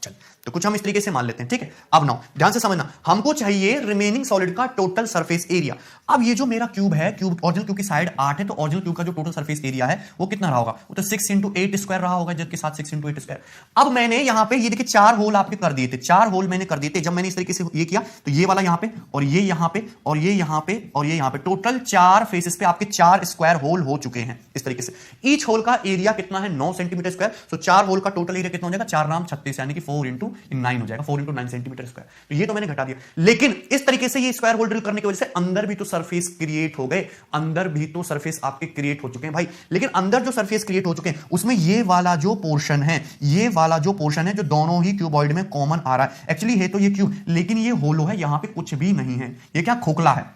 चल तो कुछ हम इस तरीके से मान लेते हैं। ठीक है, अब नाउ ध्यान से समझना, हमको चाहिए रिमेनिंग सॉलिड का टोटल सरफेस एरिया। अब ये जो मेरा क्यूब है, क्यूब ओरिजिनल क्यूब की साइड 8 है, तो ओरिजिनल क्यूब का जो टोटल सरफेस एरिया है वो कितना रहा होगा? वो तो 6 इंटू 8 स्क्वायर रहा होगा, जबकि 7 6 इंटू 8 स्क्वायर। अब मैंने यहां पे ये देखिए 4 होल आपके कर दिए थे, 4 होल मैंने कर दिए थे। जब मैंने इस तरीके से ये किया, तो ये वाला यहां पे और ये यहां पे और ये यहां पे और ये यहां पे, टोटल 4 फेसेस पे आपके 4 स्क्वायर होल हो चुके हैं इस तरीके से। ईच होल का एरिया कितना है? 9 सेंटीमीटर स्क्वायर। तो 4 होल का टोटल एरिया कितना हो जाएगा? 4 नाम 36, यानी कि 4 इंटू 9 हो जाएगा, 4 इंटू 9 सेंटीमीटर स्क्वायर। तो ये तो मैंने घटा दिया, लेकिन इस तरीके से ये स्क्वायर होल ड्रिल करने की वजह से अंदर भी तो सरफेस क्रिएट हो गए, अंदर भी तो सरफेस आपके क्रिएट हो चुके हैं भाई। लेकिन अंदर जो सरफेस क्रिएट हो चुके हैं, उसमें ये वाला जो पोर्शन है, ये वाला जो पोर्शन है, जो दोनों ही क्यूबॉइड में कॉमन आ रहा है, एक्चुअली है तो ये क्यूब, लेकिन ये होलो है, यहां पे कुछ भी नहीं है। ये क्या? खोखला है।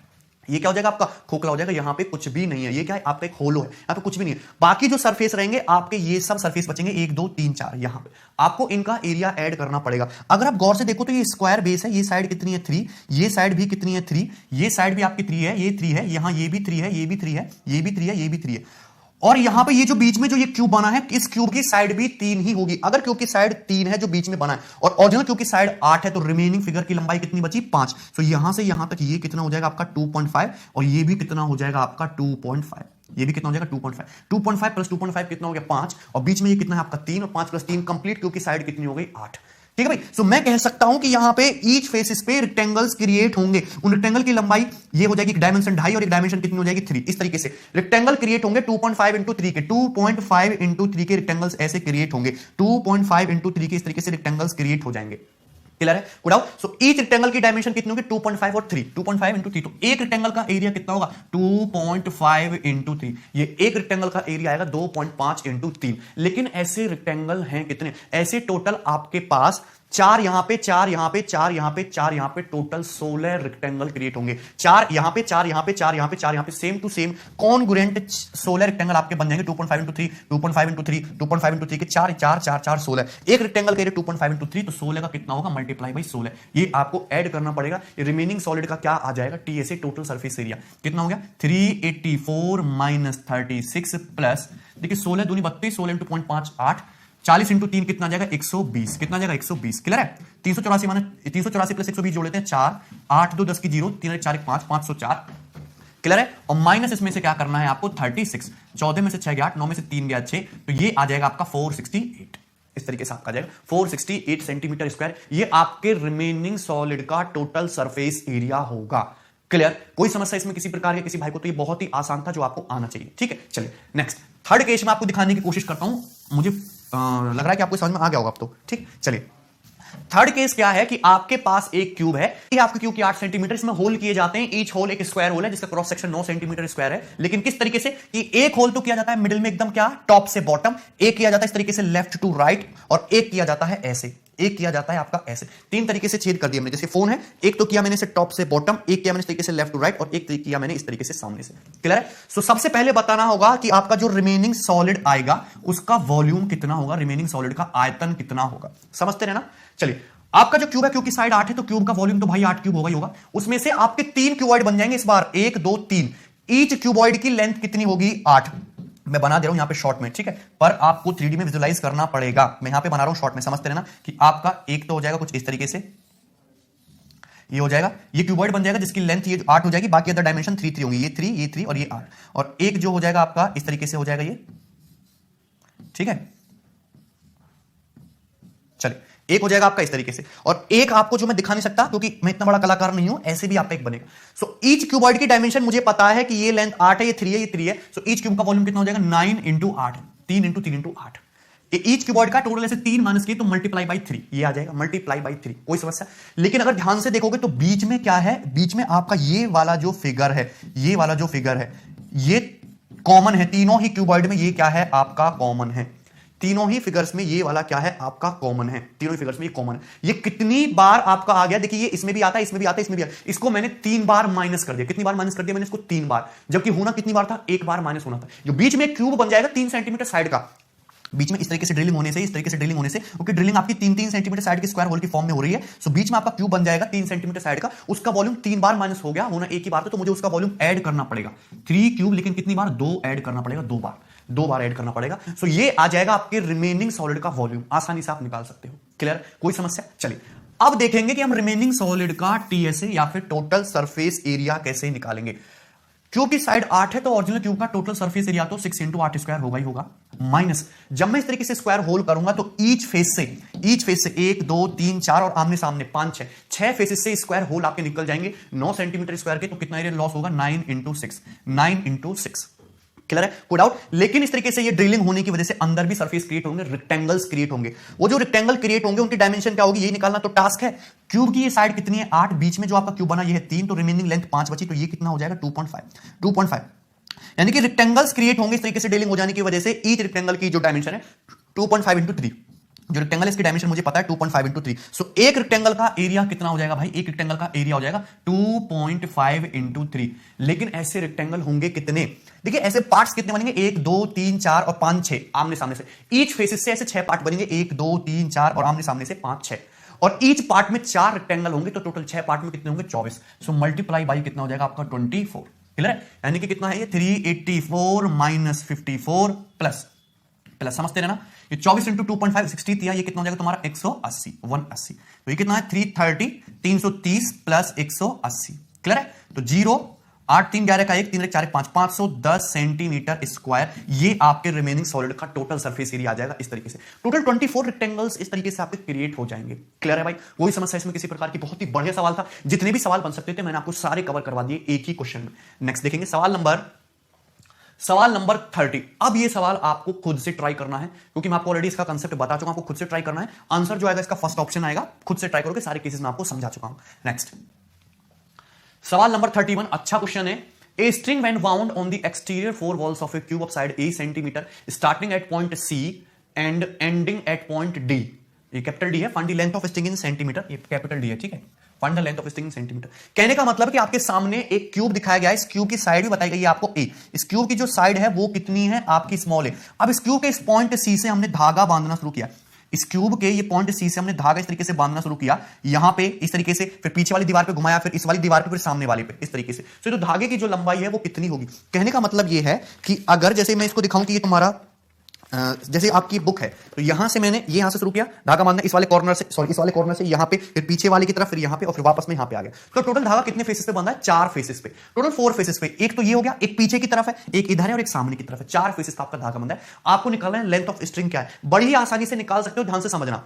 ये क्या हो जाएगा आपका? खोखला हो जाएगा, यहां पे कुछ भी नहीं है। ये क्या है? आपका एक होलो है, यहां पे कुछ भी नहीं है। बाकी जो सरफेस रहेंगे आपके, ये सब सरफेस बचेंगे 1 2 3 4, यहां पे आपको इनका एरिया ऐड करना पड़ेगा। अगर आप गौर से देखो तो ये स्क्वायर बेस है, ये साइड कितनी है? 3, ये साइड भी कितनी है? 3, ये साइड भी आपकी 3 है, ये 3 है, यहां ये भी 3 है, ये भी 3 है, ये भी 3 है, ये भी 3 है। और यहां पे ये जो बीच में जो ये क्यूब बना है, इस क्यूब की साइड भी 3 ही होगी। अगर क्यूब की साइड 3 है जो बीच में बना है, और ओरिजिनल क्यूब की साइड 8 है, तो रिमेनिंग फिगर की लंबाई कितनी बची? 5। तो यहां से यहां तक ये कितना हो जाएगा आपका? 2.5, और ये भी कितना हो जाएगा आपका? 2.5। ये भी कितना हो जाएगा? 2.5। 2.5 प्लस 2.5 कितना हो गया? 5। और बीच में ये कितना है आपका? 3, और 5 प्लस 3 कंप्लीट क्यूब की साइड कितनी हो गई? 8। ठीक है भाई, सो मैं कह सकता हूं कि यहां पे ईच फेसिस पे रेक्टेंगल्स क्रिएट होंगे। उन रेक्टेंगल की लंबाई ये हो जाएगी, एक डायमेंशन 2.5 और एक डायमेंशन कितनी हो जाएगी? 3। इस तरीके से रेक्टेंगल क्रिएट होंगे 2.5 इंटू 3 के, 2.5 इंटू 3 के रेक्टेंगल्स ऐसे क्रिएट होंगे, 2.5 इंटू 3 के इस तरीके से रेक्टेंगल्स क्रिएट हो जाएंगे। क्लियर है? Good out. So each rectangle की डायमेंशन कितनी होगी? 2.5 और 3, 2.5 इंटू 3। तो एक रेक्टेंगल का एरिया कितना होगा? 2.5 इंटू 3। ये एक रेक्टेंगल का एरिया आएगा 2.5 इंटू 3। लेकिन ऐसे रेक्टेंगल हैं कितने? ऐसे टोटल आपके पास 4 यहां पे, 4 यहां पे, 4 यहां पे, 4 यहां पे, टोटल 16 रेक्टेंगल क्रिएट होंगे। 4 यहां पे, 4 यहां पे, 4 यहां पे, 4 यहां पे, same to same congruent 16 rectangle आपके बन जाएंगे। 2.5 इंटू 3, 2.5 इंटू 3, 2.5 इंटू 3 के 4 4 4 4 16। एक रेक्टेंगल का एरिया 2.5 इंटू 3, तो 16 का कितना होगा? Multiply by 16। ये आपको ऐड करना पड़ेगा। रिमेनिंग सॉलिड का क्या आ जाएगा? टीएसए, टोटल सरफेस एरिया कितना हो गया? 384 माइनस 36 प्लस, देखिए 16 दूनी 32, 16 इंटू 0.58, 40 इंटू 3 कितना जाएगा? 120। कितना जाएगा? 120। क्लियर है? 384 माने 384 प्लस 120 जोड़ लेते हैं 4, 8 2 10 की 0, 3 1 4 1 5, 504। क्लियर है? और माइनस इसमें से क्या करना है आपको? 36। 14 में से 6 गया 8, 9 में से 3 गया 6, तो ये आ जाएगा आपका 468। इस तरीके से आपका जाएगा 468 सेंटीमीटर स्क्वायर। ये आपके रिमेनिंग सॉलिड का टोटल सरफेस एरिया होगा। क्लियर? कोई समस्या इसमें किसी प्रकार के किसी भाई को? तो ये बहुत ही आसान था जो आपको आना चाहिए। ठीक है, चलिए नेक्स्ट थर्ड केस में आपको दिखाने की कोशिश करता हूं। मुझे लग रहा है कि आपको समझ में आ गया होगा अब तो। ठीक, चलिए थर्ड केस क्या है कि आपके पास एक क्यूब है, ये आपके क्यूब की 8 सेंटीमीटर, इसमें होल किए जाते हैं। ईच होल एक स्क्वायर होल है जिसका क्रॉस सेक्शन 9 सेंटीमीटर स्क्वायर है। लेकिन किस तरीके से कि एक होल तो किया जाता है मिडिल में एकदम क्या टॉप से बॉटम, एक किया जाता है इस तरीके से लेफ्ट टू राइट, और एक किया जाता है ऐसे, एक किया जाता है आपका ऐसे। तीन तरीके से छेद कर दिया मैंने, जैसे फोन है, एक तो किया मैंने से टॉप से बॉटम, एक किया मैंने इस तरीके से लेफ्ट टू राइट, और एक किया मैंने इस तरीके से सामने से। क्लियर है? सो सबसे पहले बताना होगा कि आपका जो रिमेनिंग सॉलिड आएगा उसका वॉल्यूम कितना होगा, रिमेनिंग सॉलिड का आयतन कितना होगा। समझते रहना। चलिए आपका जो क्यूब है, क्यूब की साइड 8 है, तो क्यूब का वॉल्यूम तो भाई 8 क्यूब होगा ही होगा। उसमें से आपके 3 क्यूबॉइड बन जाएंगे इस बार, 1 2 3। ईच क्यूबॉइड की लेंथ कितनी होगी, 8। मैं बना दे रहा हूं यहां पे शॉर्ट में, ठीक है, पर आपको 3D में विजुअलाइज करना पड़ेगा। मैं यहां पे बना रहा हूं शॉर्ट में, समझते रहना कि आपका एक तो हो जाएगा कुछ इस तरीके से, ये हो जाएगा, ये क्यूबॉइड बन जाएगा जिसकी लेंथ ये 8 हो जाएगी, बाकी अदर डायमेंशन 3 3 होंगी, ये 3 ये 3 और ये 8। और एक जो हो जाएगा आपका इस तरीके से हो जाएगा ये, ठीक है। चलिए एक हो जाएगा आपका इस तरीके से, और एक आपको जो मैं दिखा नहीं सकता क्योंकि मैं इतना बड़ा कलाकार नहीं हूं, ऐसे भी आपका एक बनेगा। सो ईच क्यूबॉइड की डायमेंशन मुझे पता है कि ये लेंथ 8 है, ये 3 है, ये 3 है। सो ईच क्यूब का वॉल्यूम कितना हो जाएगा, 9 into 8, 3 into 3 into 8। Each cuboid का टोटल ऐसे 3 माइनस किए तो मल्टीप्लाई बाई 3, ये आ जाएगा मल्टीप्लाई बाई 3। कोई समस्या? लेकिन अगर ध्यान से देखोगे तो बीच में क्या है, बीच में आपका ये वाला जो फिगर है, ये वाला जो फिगर है ये कॉमन है तीनों ही क्यूबॉइड में। ये क्या है आपका कॉमन है, तीनों ही फिगर्स में ये वाला क्या है आपका कॉमन है, तीनों ही फिगर्स में ये कॉमन है। ये कितनी बार आपका आ गया, देखिए ये इसमें भी आता है, इसमें भी आता है, इसमें भी आता है। इसको मैंने 3 बार माइनस कर दिया। कितनी बार माइनस कर दिया मैंने इसको, 3 बार, जबकि होना कितनी बार था, 1 बार माइनस होना था। जो बीच में क्यूब बन जाएगा 3 सेंटीमीटर साइड का, बीच में इस तरीके से ड्रिलिंग होने से, इस तरीके से ड्रिलिंग होने से, क्योंकि ड्रिलिंग आपकी 3-3 सेंटीमीटर साइड के स्क्वायर होल की फॉर्म में हो रही है। सो बीच में आपका क्यूब बन जाएगा 3 सेंटीमीटर साइड का, उसका वॉल्यूम 3 बार माइनस हो गया, होना एक ही बार था, तो मुझे उसका वॉल्यूम ऐड करना पड़ेगा 3 क्यूब, लेकिन कितनी बार, 2 ऐड करना पड़ेगा, 2 बार ऐड करना पड़ेगा। सो ये आ जाएगा आपके रिमेनिंग सॉलिड का वॉल्यूम, आसानी से आप निकाल सकते हो। क्लियर? कोई समस्या? चलिए अब देखेंगे कि हम रिमेनिंग सॉलिड का टीएसए या फिर टोटल सरफेस एरिया कैसे निकालेंगे। क्यूब की साइड 8 है तो ओरिजिनल क्यूब का टोटल सरफेस एरिया तो 6 इंटू 8 स्क्वायर होगा ही होगा, माइनस जब मैं इस तरीके से स्क्वायर होल करूंगा तो ईच फेस से 1 2 3 4 और आमने सामने 5 6 फेसेस से स्क्वायर होल आपके निकल जाएंगे 9 सेंटीमीटर स्क्वायर के। तो कितना एरिया लॉस होगा, 9 इंटू 6, 9 इंटू 6। क्लियर है? कोई डाउट? लेकिन इस तरीके से ये ड्रिलिंग होने की वजह से अंदर भी सरफेस क्रिएट होंगे, रेक्टेंगल्स क्रिएट होंगे। वो जो रेक्टेंगल क्रिएट होंगे उनकी डायमेंशन क्या होगी, यही निकालना तो टास्क है। क्यूब की ये साइड कितनी है, 8, बीच में जो आपका क्यूब बना ये है 3, तो रिमेनिंग लेंथ 5 बची, तो ये कितना हो जाएगा 2.5। यानी कि रेक्टेंगल्स क्रिएट होंगे इस तरीके से ड्रिलिंग हो जाने की वजह से। ईच रेक्टेंगल की जो डायमेंशन है 2.5 इंटू 3, जो रेक्टेंगल इसकी डायमेंशन मुझे पता है 2.5 इंटू 3। सो एक रेक्टेंगल का एरिया कितना हो जाएगा भाई, एक रेक्टेंगल का एरिया हो जाएगा 2.5 इंटू 3। लेकिन ऐसे रेक्टेंगल होंगे कितने, देखिए ऐसे पार्ट्स कितने बनेंगे, 1 2 3 4 और 5 6 आमने सामने से। ईच फेसेस से ऐसे 6 पार्ट बनेंगे, 1 2 3 4 और आमने सामने से 5 6, और ईच पार्ट में 4 रेक्टेंगल होंगे, तो टोटल 6 पार्ट में कितने होंगे 24। सो मल्टीप्लाई बाई कितना हो जाएगा आपका 24। क्लियर है? यानी कि कितना है ये 384 माइनस 54 प्लस समझते रहना, ये 24 इंटू 2.5 60 दिया, ये कितना हो जाएगा तुम्हारा 180, 180। तो ये कितना है 330 प्लस 180। क्लियर है? तो 0 8 3 11 का 1 3 4 5 510 सेंटीमीटर स्क्वायर, ये आपके रिमेनिंग सॉलिड का टोटल सरफेस एरिया आ जाएगा। इस तरीके से टोटल 24 रेक्टेंगल्स इस तरीके से आपके क्रिएट हो जाएंगे। क्लियर है भाई? कोई समस्या इसमें किसी प्रकार की? बहुत ही बढ़िया सवाल था, जितने भी सवाल बन सकते थे मैंने आपको सारे कवर करवा दिए एक ही क्वेश्चन में। नेक्स्ट देखेंगे सवाल नंबर 30। अब ये सवाल आपको खुद से ट्राई करना है, क्योंकि मैं आपको ऑलरेडी इसका कांसेप्ट बता चुका हूं, आपको खुद से ट्राई करना है। आंसर जो आएगा इसका फर्स्ट ऑप्शन आएगा, खुद से ट्राई करोगे, सारे केसेस में आपको समझा चुका हूं। नेक्स्ट सवाल नंबर 31, अच्छा क्वेश्चन है। A string when wound on the exterior 4 walls of a cube of side A centimeter starting at point C and ending at point D। ये कैपिटल D है, find the length of string in centimetre, ये कैपिटल D है, ठीक है। Find the length of string in centimetre, कहने का मतलब कि आपके सामने एक क्यूब दिखाया गया है, इस क्यूब की साइड भी बताई गई है आपको A। इस क्यूब की जो साइड है वो कितनी है आपकी स्मॉल है। अब इस क्यूब के इस पॉइंट C से हमने धागा बांधना शुरू किया, इस क्यूब के ये पॉइंट सी से हमने धागा इस तरीके से बांधना शुरू किया, यहां पे इस तरीके से, फिर पीछे वाली दीवार पे घुमाया, फिर इस वाली दीवार पे, फिर सामने वाले पे, इस तरीके से। तो जो धागे की जो लंबाई है वो कितनी होगी। कहने का मतलब ये है कि अगर जैसे मैं इसको दिखाऊं कि ये तुम्हारा जैसे आपकी बुक है तो यहां से मैंने ये यहां से शुरू किया धागा बांधना इस वाले कॉर्नर से, सॉरी इस वाले कॉर्नर से यहां पे, फिर पीछे वाले की तरफ, फिर यहां पे और फिर वापस में यहां पे आ गया। तो टोटल धागा कितने फेसेस पे बांधा है? 4 फेसेस पे, टोटल 4 फेसेस पे। एक तो ये हो गया, एक पीछे की तरफ है, एक इधर है और एक सामने की तरफ है। 4 फेसेस पे आपका धागा बंधा है। आपको निकालना है लेंथ ऑफ स्ट्रिंग क्या है, बड़ी ही आसानी से निकाल सकते हो, ध्यान से समझना।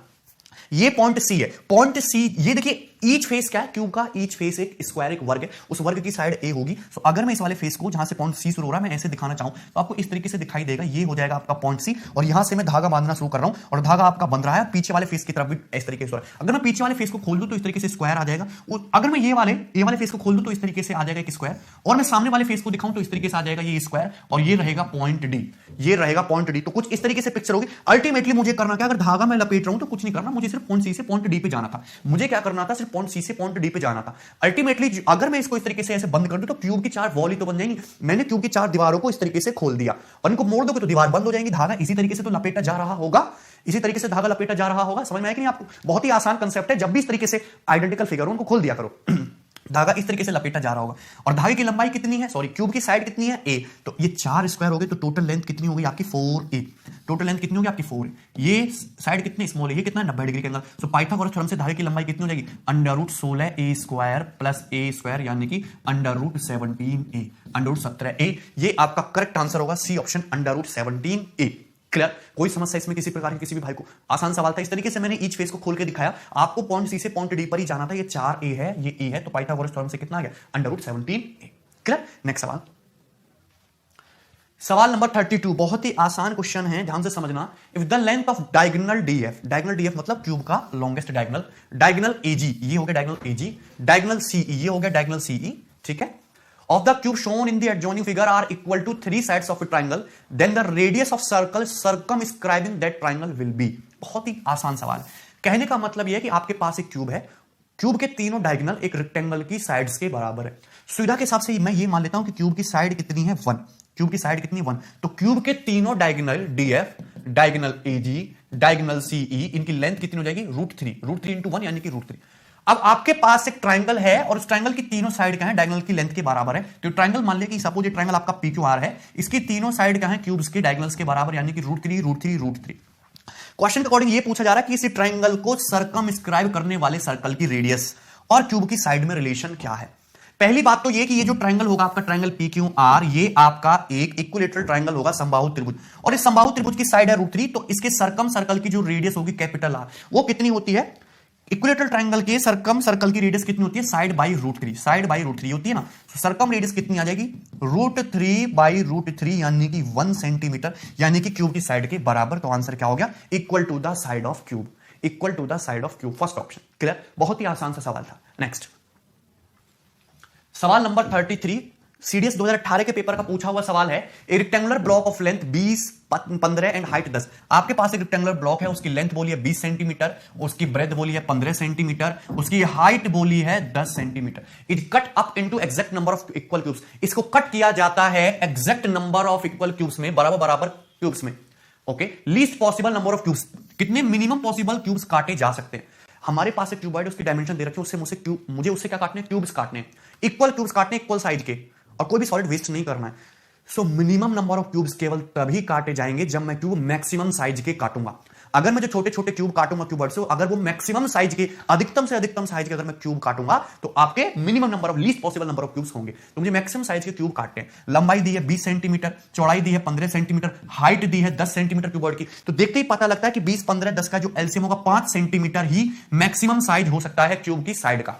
ये पॉइंट सी है, पॉइंट सी, ये देखिए ईच फेस क्या है क्यूब का, ईच फेस एक स्क्वायर, एक वर्ग है, उस वर्ग की साइड ए होगी। सो अगर मैं इस वाले फेस को जहां से पॉइंट सी शुरू हो रहा है मैं ऐसे दिखाना चाहूं तो आपको इस तरीके से दिखाई देगा, ये हो जाएगा आपका पॉइंट सी, और यहां से मैं धागा बांधना शुरू कर रहा हूं और धागा आपका बंध रहा है पीछे वाले फेस की तरफ भी इस तरीके से। अगर मैं पीछे वाले फेस को खोल दूं तो इस तरीके से स्क्वायर आ जाएगा, और अगर मैं ये वाले फेस को खोल दूं तो इस तरीके से आ जाएगा एक स्क्वायर, और मैं सामने वाले फेस को दिखाऊं तो इस तरीके से आ जाएगा ये स्क्वायर, और ये रहेगा पॉइंट डी, ये रहेगा पॉइंट डी। तो कुछ इस तरीके से पिक्चर होगी। अल्टीमेटली मुझे करना क्या, अगर धागा मैं लपेट रहा हूं तो कुछ नहीं करना, मुझे सिर्फ पॉइंट सी से पॉइंट डी पे जाना था। मुझे क्या करना था, सिर्फ पॉइंट सी से पॉइंट डी पे जाना था। अल्टीमेटली अगर मैं इसको इस तरीके से ऐसे बंद कर दूं तो क्यूब की 4 वॉल ही तो बन जाएंगी। मैंने क्यूब की 4 दीवारों को इस तरीके से खोल दिया, और इनको मोड़ दोगे तो दीवार बंद हो जाएंगी। धागा इसी तरीके से तो लपेटा जा रहा होगा, इसी तरीके से धागा लपेटा जा रहा होगा। समझ में आया कि नहीं आपको? बहुत ही आसान कंसेप्ट है। जब भी इस तरीके से आइडेंटिकल फिगर हो उनको खोल दिया करो। धागा इस तरीके से लपेटा जा रहा होगा, और धागे की लंबाई कितनी है, सॉरी क्यूब की साइड कितनी है, ए। तो ये 4 स्क्वायर हो गए, तो टोटल लेंथ कितनी होगी आपकी 4a। टोटल लेंथ कितनी होगी आपकी 4a। ये साइड कितनी स्मॉल है, ये कितना 90 डिग्री के अंदर। सो पाइथागोरस थ्योरम से धागे की लंबाई कितनी हो जाएगी, √16a square plus a square, यानी कि √17a, √17a। ये आपका करेक्ट आंसर होगा, सी ऑप्शन, √17a। क्लियर? कोई समस्या इसमें किसी प्रकार की किसी भी भाई को? आसान सवाल था। इस तरीके से मैंने ईच फेस को खोल के दिखाया। आपको पॉइंट सी से पॉइंट डी पर ही जाना था। ये 4a है, ये e है, तो पाइथागोरस थ्योरम से कितना आ गया, √17a। क्लियर? नेक्स्ट सवाल, सवाल नंबर 32। बहुत ही आसान क्वेश्चन है, ध्यान से समझना। If the length of diagonal DF, diagonal DF मतलब क्यूब का लॉन्गेस्ट डायगोनल, डायगोनल एजी, ये हो गया डायगोनल एजी, डायगोनल सीई, ये हो गया डायगोनल सीई, ठीक है, of the cube shown in the adjoining figure are equal to 3 sides of a triangle, then the radius of circle circumscribing that triangle will be। बहुत ही आसान सवाल है। कहने का मतलब यह है कि आपके पास एक क्यूब है, क्यूब के तीनों डायगोनल एक रेक्टेंगल की साइड्स के बराबर है। सुविधा के हिसाब से मैं ये मान लेता हूं कि क्यूब की साइड कितनी है 1, क्यूब की साइड कितनी 1, तो क्यूब के तीनों डायगोनल डीएफ, डायगोनल एजी, डायगोनल सीई, इनकी लेंथ कितनी हो जाएगी, √3 इंटू 1 यानी कि √3। अब आपके पास एक ट्राइंगल है और उस ट्राइंगल की तीनों साइड क्या है, डायगोनल की लेंथ के बराबर है। तो ट्राइंगल मान ले कि सपोज ये ट्राइंगल आपका PQR है, इसकी तीनों साइड क्या है, क्यूब्स के डायगोनल्स के बराबर, यानी कि √3। क्वेश्चन के अकॉर्डिंग ये पूछा जा रहा है कि इस ट्राइंगल को सर्कमस्क्राइब करने वाले सर्कल की रेडियस और क्यूब की साइड में रिलेशन क्या है। पहली बात तो ये कि ये जो ट्राइंगल होगा आपका ट्राइंगल PQR, ये आपका एक इक्विलेटरल ट्राइंगल होगा, समबाहु त्रिभुज, और इस समबाहु त्रिभुज की साइड है √3, तो इसके सर्कम सर्कल की जो रेडियस होगी कैपिटल R, वो कितनी होती है, इक्विलेटरल ट्राइंगल के सर्कम सर्कल की रेडियस कितनी होती है, साइड बाई √3, साइड बाई √3 होती है ना। तो सर्कम रेडियस कितनी आ जाएगी, √3/√3, यानी कि 1 सेंटीमीटर, यानी कि क्यूब की साइड के बराबर। तो आंसर क्या हो गया, equal to the side of cube, equal to the side of cube, first option. Clear? बहुत ही आसान सा सवाल था। नेक्स्ट सवाल नंबर 33, सीडीएस 2018 के पेपर का पूछा हुआ सवाल है। ए rectangular block of length 20, 15 and height 10। आपके पास एक रेक्टेंगुलर ब्लॉक है, उसकी लेंथ बोली है 20 सेंटीमीटर, उसकी ब्रेथ बोली है 15 सेंटीमीटर, उसकी हाइट बोली है 10 centimetre. It cut up into exact number of equal cubes. इसको कट किया जाता है exact number of equal cubes में, बराबर बराबर क्यूब्स में। Okay, least possible number of cubes, कितने मिनिमम पॉसिबल क्यूब्स काटे जा सकते हैं। हमारे पास एक क्यूबॉइड, उसकी डायमेंशन दे रखी है, उससे मुझे उससे क्या काटने, क्यूब्स काटने, इक्वल क्यूब्स काटने, इक्वल साइज के, और कोई भी सॉलिड वेस्ट नहीं करना है। So minimum number of cubes केवल तभी काटे जाएंगे जब मैं क्यूब मैक्सिमम साइज के काटूंगा। अगर मैं जो छोटे छोटे क्यूब काटूंगा क्यूबॉइड से, अगर वो मैक्सिमम साइज के, अधिकतम से अधिकतम साइज के अगर मैं क्यूब काटूंगा, तो आपके minimum number of, least possible number of cubes होंगे। तो मुझे मैक्सिमम साइज के क्यूब काटते हैं। लंबाई दी है 20 सेंटीमीटर, चौड़ाई दी है 15 सेंटीमीटर, हाइट दी है 10 सेंटीमीटर क्यूबॉइड की। तो देखते ही पता लगता है कि 20, 15, 10 का जो एलसीएम होगा 5 सेंटीमीटर ही मैक्सिमम साइज हो सकता है क्यूब की साइड का।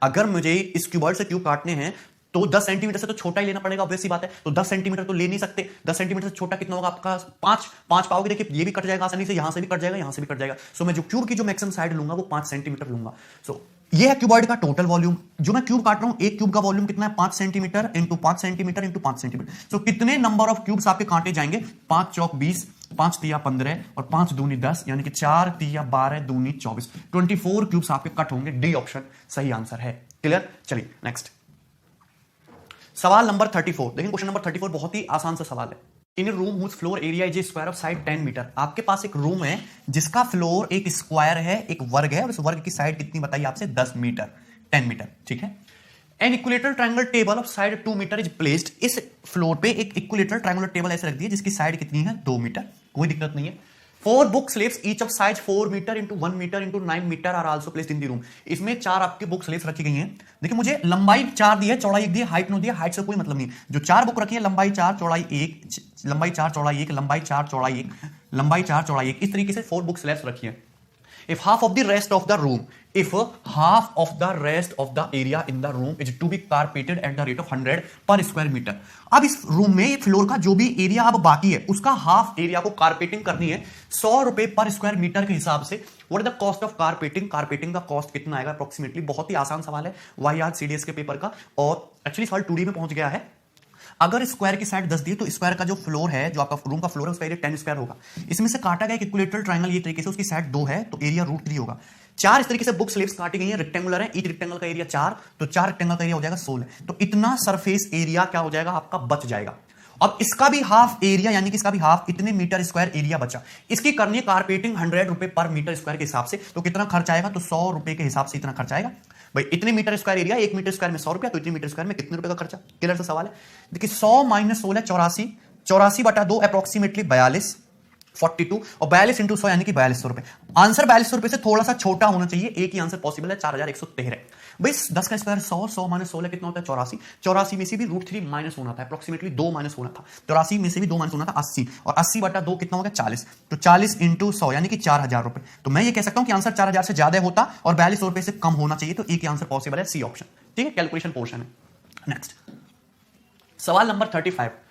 अगर मुझे इस क्यूबॉइड से क्यूब काटने हैं तो 10 सेंटीमीटर से तो छोटा ही लेना पड़ेगा, ऑब्वियस सी बात है। तो 10 सेंटीमीटर तो ले नहीं सकते, 10 सेंटीमीटर से छोटा कितना होगा आपका, 5 पाओगे। देखिए ये भी कट जाएगा आसानी से, यहां से भी कट जाएगा, यहां से भी कट जाएगा। सो मैं जो क्यूब की जो मैक्सिमम साइड लूंगा वो 5 सेंटीमीटर लूंगा। सो ये है क्यूबॉइड का टोटल वॉल्यूम। जो मैं क्यूब काट रहा हूं, एक क्यूब का वॉल्यूम कितना है, 5 centimetre into 5 centimetre into 5 centimetre. So कितने नंबर ऑफ क्यूब्स आपके काटे जाएंगे, 5 चौक 20, 5 तिया 15 और 5 दूनी 10, यानी कि 4 तिया 12 दूनी 24, 24 क्यूब्स आपके कट होंगे। डी ऑप्शन सही आंसर है। क्लियर? चलिए नेक्स्ट सवाल नंबर 34। देखिए क्वेश्चन नंबर 34 बहुत ही आसान सा सवाल है। In room whose floor area is square of side 10 metre. आपके पास एक रूम है जिसका फ्लोर एक स्क्वायर है, एक वर्ग है, और उस वर्ग की साइड कितनी बताइए आपसे, 10 मीटर, 10 मीटर, ठीक है। An equilateral triangular table of side 2 metre is placed. इस फ्लोर पे एक इक्विलेटरल ट्रायंगुलर टेबल ऐसे रख दी है जिसकी साइड कितनी है 2 मीटर, कोई दिक्कत नहीं है। 4 book shelves each of size 4 metre into 1 metre into 9 metre are also placed in the room. इसमें 4 आपके बुक स्लेव्स रखी गई हैं। देखिए मुझे लंबाई 4 दी है, चौड़ाई 1 दी है, हाइट 9 दी है, हाइट से कोई मतलब नहीं। जो 4 बुक रखी है लंबाई 4 चौड़ाई 1, लंबाई 4 चौड़ाई 1, लंबाई 4 चौड़ाई 1, लंबाई 4 चौड़ाई 1, इस तरीके से 4 बुक स्लेव्स रखी है। If half of the rest of the room, if half of the rest of the area in the room is to be carpeted at the rate of 100 per square meter। अब इस रूम में फ्लोर का जो भी एरिया अब बाकी है उसका हाफ एरिया को कारपेटिंग करनी है 100 रुपए पर स्क्वायर मीटर के हिसाब से। What is the cost of carpeting? Carpeting का कॉस्ट कितना आएगा अप्रोक्सीमेटली? बहुत ही आसान सवाल है वाई सीडीएस के पेपर का, और एक्चुअली सवाल 2D में पहुंच गया है। अगर स्क्वायर की साइड 10 दी तो स्क्वायर का जो फ्लोर है, जो आपका रूम का फ्लोर है, उसका एरिया 10 स्क्वायर होगा। इसमें से काटा गया एक इक्विलेटरल ट्रायंगल ये तरीके से, उसकी साइड 2 है तो एरिया √3 होगा। 4 इस तरीके से बुक स्लेव्स काटी गई है, रेक्टेंगुलर है, ईच रेक्टेंगल का एरिया 4, तो 4 रेक्टेंगल का एरिया हो जाएगा 16। तो इतना सरफेस एरिया क्या हो जाएगा आपका? बच जाएगा। अब इसका भी हाफ एरिया, यानी कि इसका भी हाफ, इतने मीटर स्क्वायर एरिया बचा। इसकी करनी है कारपेटिंग 100 रुपए पर मीटर स्क्वायर के हिसाब से। तो कितना खर्च आएगा? तो 100 रुपए के हिसाब से इतना खर्च आएगा। भाई इतने metre square area, 1 metre square में 100 रुपया, तो इतने मीटर स्क्वायर में कितने रुपए का खर्चा? क्लियर सा सवाल है। देखिए 100 माइनस 16 84, 84 बटा 2 अप्रोक्सीमेटली 42, 42, और 42 इंटू 100 यानी कि 4200 रुपए। आंसर 4200 रुपए से थोड़ा सा छोटा होना चाहिए, एक ही आंसर पॉसिबल है 4113। भाई 10 का स्क्वायर 100, 100 माइनस 16 कितना होता है? 84, 84 में से भी √3 माइनस होना था, अप्रोक्सीमेटली 2 माइनस होना था, 84 में से भी 2 माइनस होना था 80, और 80 बटा 2 कितना होगा? 40, तो 40 इंटू 100 यानी कि 4000 रुपए। तो मैं ये कह सकता हूं कि आंसर 4000 से ज्यादा होता और 4200 रुपए से कम होना चाहिए, तो एक ही आंसर पॉसिबल है, सी ऑप्शन। ठीक है, कैलकुलेशन पोर्शन है। नेक्स्ट सवाल नंबर 35।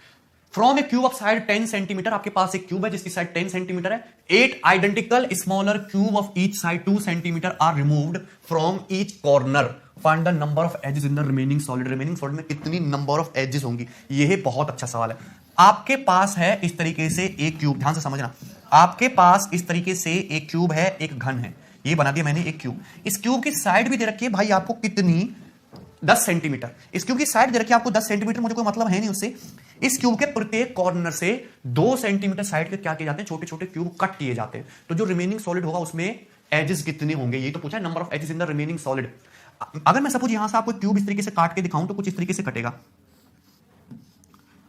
From a cube of side 10 centimetre, आपके पास एक क्यूब है जिसकी साइड 10 सेंटीमीटर है। 8 identical smaller cube of each side 2 centimetre are removed from each corner. Find the number of edges in the remaining solid. Remaining solid में कितनी नंबर ऑफ एजेस होंगी? यह बहुत अच्छा सवाल है। आपके पास है इस तरीके से एक क्यूब, ध्यान से समझना। आपके पास इस तरीके से एक क्यूब है, एक घन है, ये बना दिया मैंने एक क्यूब। इस क्यूब की साइड भी दे रखी है भाई आपको कितनी? 10 सेंटीमीटर। इस क्यूब की साइड दे रखी है आपको 10 सेंटीमीटर, मुझे कोई मतलब है नहीं उससे। इस क्यूब के प्रत्येक कॉर्नर से 2 सेंटीमीटर साइड के क्या किए जाते हैं? छोटे छोटे क्यूब कट किए जाते हैं। तो जो रिमेनिंग सॉलिड होगा उसमें एजेस कितने होंगे? ये तो पूछा है, number of edges in the remaining solid. अगर मैं सपोज यहां से आपको क्यूब इस तरीके से काट के दिखाऊं तो कुछ इस तरीके से कटेगा।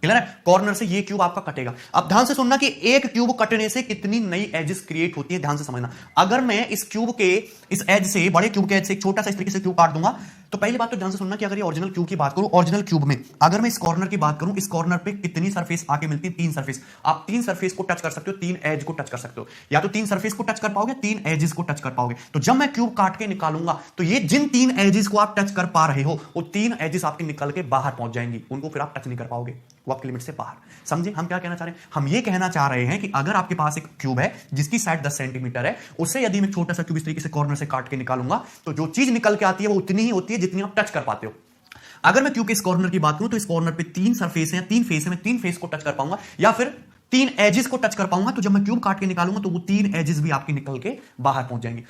क्लियर है? कॉर्नर से ये क्यूब आपका कटेगा। अब ध्यान से सुनना कि एक क्यूब कटने से कितनी नई एजेस क्रिएट होती है, ध्यान से समझना। अगर मैं इस क्यूब के इस एज से, बड़े क्यूब के एज से एक छोटा सा इस तरीके से क्यूब काट दूंगा, तो पहली बात तो ध्यान से सुनना कि अगर ये ओरिजिनल क्यूब की बात करूं, ओरिजिनल क्यूब में अगर मैं इस कॉर्नर की बात करूं, इस कॉर्नर पे कितनी सरफेस आके मिलती है? 3 सरफेस। आप 3 सरफेस को टच कर सकते हो, 3 एज को टच कर सकते हो, या तो 3 सरफेस को टच कर पाओगे, 3 एजेस को टच कर पाओगे। तो जब मैं क्यूब काट के निकालूंगा तो ये जिन 3 एजेस को आप टच कर पा रहे हो, वो 3 एजेस आपके निकल के बाहर पहुंच जाएंगी, उनको फिर आप टच नहीं कर पाओगे, वो आपकी लिमिट से बाहर। समझे हम क्या कहना चाह रहे हैं? हम ये कहना चाह रहे हैं कि अगर आपके पास एक क्यूब है जिसकी साइड 10 सेंटीमीटर है, उससे यदि मैं छोटा सा क्यूब इस तरीके से कॉर्नर से काट के निकालूंगा तो जो चीज निकल के आती है वो उतनी ही होती है जितनी आप टच कर पाते हो। अगर मैं क्यूब के इस कॉर्नर की बात करूं तो इस कॉर्नर पे 3 सरफेस हैं, 3 फेस है, मैं 3 फेस को टच कर पाऊंगा या फिर 3 एजेस को टच कर पाऊंगा। तो जब मैं क्यूब काट के निकालूंगा तो वो 3 एजेस भी आपकी निकल के बाहर पहुंच जाएंगी।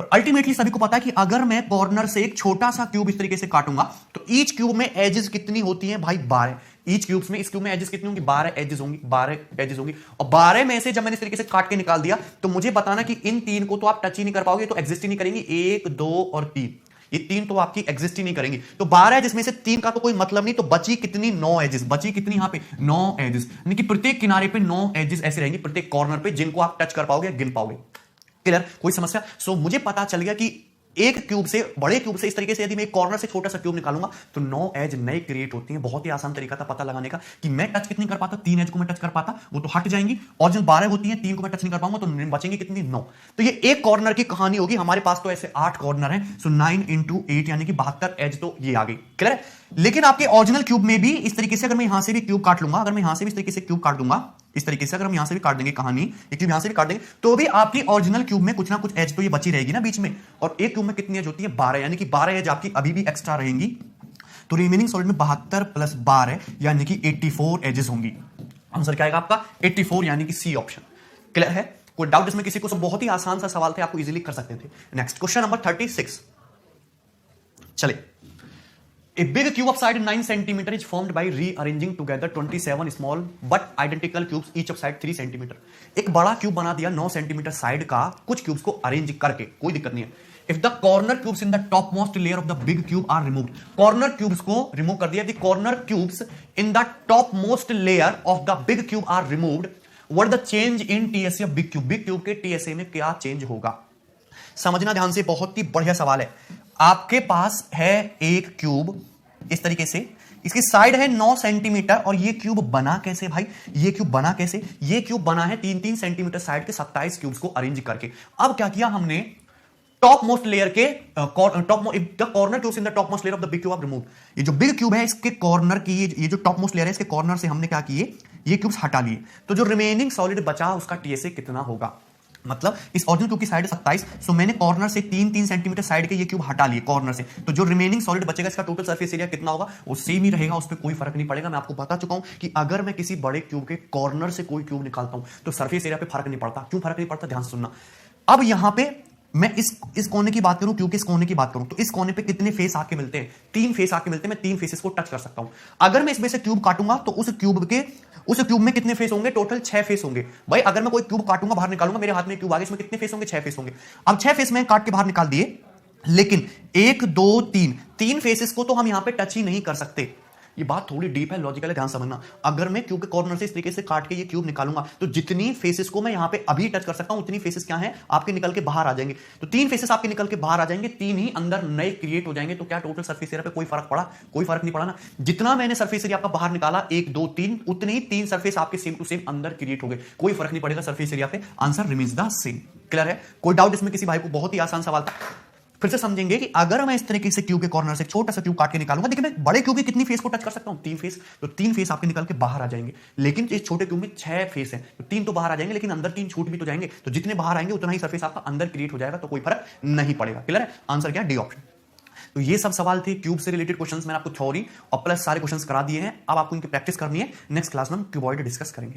और अल्टीमेटली सभी को पता है कि अगर मैं कॉर्नर से एक छोटा सा क्यूब इस तरीके से काटूंगा तो ईच क्यूब में एजेस कितनी होती हैं भाई? 12। ईच क्यूब्स में, इस क्यूब में एजेस कितनी होंगी? 12 एजेस होंगी, 12 एजेस होंगी। और 12 में से जब मैंने इस तरीके से काट के निकाल दिया तो मुझे बताना कि इन 3 को तो आप टच ही नहीं कर पाओगे, तो एग्जिस्ट ही नहीं करेंगी। 1, 2 और 3, ये 3 तो आपकी एग्जिस्ट ही नहीं करेंगी। तो 12 है जिसमें से 3 का तो कोई मतलब नहीं, तो बची कितनी? 9 एजेस। बची कितनी यहां पे? 9 एजेस, यानी कि प्रत्येक किनारे पे 9 एजेस ऐसे रहेंगी, प्रत्येक कॉर्नर पे, जिनको आप टच कर पाओगे, गिन पाओगे। क्लियर? कोई समस्या? सो मुझे पता चल गया कि एक क्यूब से, बड़े क्यूब से इस तरीके से यदि मैं एक कॉर्नर से छोटा सा क्यूब निकालूंगा तो 9 एज नए क्रिएट होती हैं। बहुत ही आसान तरीका था पता लगाने का कि मैं टच कितनी कर पाता? 3 एज को मैं टच कर पाता, वो तो हट जाएंगी, और जो 12 होती हैं 3 को मैं टच नहीं कर पाऊंगा, तो बचेंगी कितनी? 9। तो ये एक कॉर्नर की कहानी होगी। हमारे पास तो ऐसे 8 कॉर्नर हैं, सो 9 इंटू 8 यानी कि 72 एज तो ये आ गई। क्लियर है? लेकिन आपके ओरिजिनल क्यूब में भी इस तरीके से अगर मैं यहां से भी क्यूब काट लूंगा, अगर मैं यहां से भी इस तरीके से क्यूब काट दूंगा, इस तरीके से अगर हम यहां से भी काट देंगे कहानी, एक क्यूब यहां से भी काट देंगे, तो भी आपकी ओरिजिनल क्यूब में कुछ ना कुछ एज तो ये बची रहेगी ना बीच में। और एक क्यूब में कितनी एज होती है? 12, यानी कि 12 एज आपकी अभी भी एक्स्ट्रा रहेंगी। तो रिमेनिंग सॉलिड में 72 प्लस 12 यानी कि 84 एजेस होंगी। आंसर क्या आएगा आपका? 84, यानी कि सी ऑप्शन। क्लियर है? कोई डाउट इसमें किसी को? सब बहुत ही आसान सा सवाल थे, आपको इजीली कर सकते थे। Next question number 36। चले। A big cube of side 9 cm is formed by rearranging together 27 small but identical cubes each of side 3 cm। एक बड़ा क्यूब बना दिया 9 सेंटीमीटर साइड का, कुछ क्यूब्स को अरेंज करके, कोई दिक्कत नहीं है। If the corner cubes in the topmost layer of the big cube are removed, corner cubes को रिमूव कर दिया, the corner cubes in the topmost layer of the big cube are removed, what the change in TSA of big cube, big cube के टीएसए में क्या चेंज होगा? समझना ध्यान से, बहुत ही बढ़िया सवाल है। आपके पास है एक क्यूब इस तरीके से, इसकी साइड है 9 सेंटीमीटर, और ये क्यूब बना कैसे भाई? ये क्यूब बना कैसे? ये क्यूब बना है 3-3 सेंटीमीटर साइड के 27 क्यूब्स को अरेंज करके। अब क्या किया हमने, टॉप मोस्ट लेयर के corner cubes in the topmost layer of the big cube remove, ये जो बिग क्यूब है इसके कॉर्नर की, ये जो टॉप मोस्ट लेयर है इसके कॉर्नर से हमने क्या किए, ये क्यूब्स हटा लिए। तो जो रिमेनिंग सॉलिड बचा उसका टीएसए कितना होगा? मतलब इस ओरिजिनल क्यूब की साइड 27, सो मैंने कॉर्नर से 3-3 सेंटीमीटर साइड के ये क्यूब हटा लिए कॉर्नर से, तो जो रिमेनिंग सॉलिड बचेगा इसका टोटल सरफेस एरिया कितना होगा? वो सेम ही रहेगा, उस पर कोई फर्क नहीं पड़ेगा। मैं आपको बता चुका हूं कि अगर मैं किसी बड़े क्यूब के कॉर्नर से कोई क्यूब निकालता हूं तो सरफेस एरिया पे फर्क नहीं पड़ता। क्यों फर्क नहीं पड़ता? ध्यान से सुनना। अब यहां पे मैं इस कोने की बात करूं, क्योंकि इस कोने की बात करूं तो इस कोने पे कितने फेस आके मिलते हैं? 3 फेस आके मिलते हैं। मैं 3 फेसेस को टच कर सकता हूं। अगर मैं इसमें से क्यूब काटूंगा तो उस क्यूब में कितने फेस होंगे? टोटल 6 फेस होंगे। भाई अगर मैं कोई क्यूब काटूंगा, बाहर निकालूंगा, मेरे हाथ में क्यूब आ गया, इसमें कितने फेस होंगे? 6 फेस होंगे। अब 6 फेस में काट के बाहर निकाल दिए, लेकिन 1 2 3 फेसेस को तो हम यहां पे टच ही नहीं कर सकते। ये बात थोड़ी डीप है, लॉजिकल है, ध्यान समझना। अगर मैं क्यूब के कॉर्नर से इस तरीके से काट के ये क्यूब निकालूंगा तो जितनी फेसेस को मैं यहां पे अभी टच कर सकता हूं उतनी फेसेस क्या हैं? आपके निकल के बाहर आ जाएंगे। तो 3 फेसेस आपके निकल के बाहर आ जाएंगे, 3 ही अंदर नए क्रिएट हो जाएंगे। तो क्या टोटल सरफेस एरिया पे कोई फर्क पड़ा? कोई फर्क नहीं पड़ा ना। जितना मैंने सरफेस एरिया आपका बाहर निकाला 1 2 3, उतने ही 3 सरफेस आपके सेम टू सेम अंदर क्रिएट हो गए। कोई फर्क नहीं पड़ेगा सरफेस एरिया पे, answer remains the same. Clear है? कोई डाउट इसमें किसी भाई को? बहुत ही आसान सवाल था। फिर से समझेंगे कि अगर मैं इस तरीके से क्यूब के कॉर्नर से छोटा सा क्यूब काट के निकालूंगा, देखिए मैं बड़े क्यूब के कितनी फेस को टच कर सकता हूं? 3 फेस। तो 3 फेस आपके निकल के बाहर आ जाएंगे, लेकिन इस छोटे क्यूब में 6 फेस हैं, तो 3 तो बाहर आ जाएंगे, लेकिन अंदर 3 छूट भी तो जाएंगे। तो जितने बाहर आएंगे उतना ही सरफेस आपका अंदर क्रिएट हो जाएगा, तो कोई फर्क नहीं पड़ेगा। क्लियर है? आंसर क्या? D option. तो ये सब सवाल थे क्यूब से रिलेटेड क्वेश्चंस। मैंने आपको थ्योरी और प्लस सारे क्वेश्चंस करा दिए हैं। अब आपको इनकी प्रैक्टिस करनी है। नेक्स्ट क्लास में हम क्यूबॉइड डिस्कस करेंगे।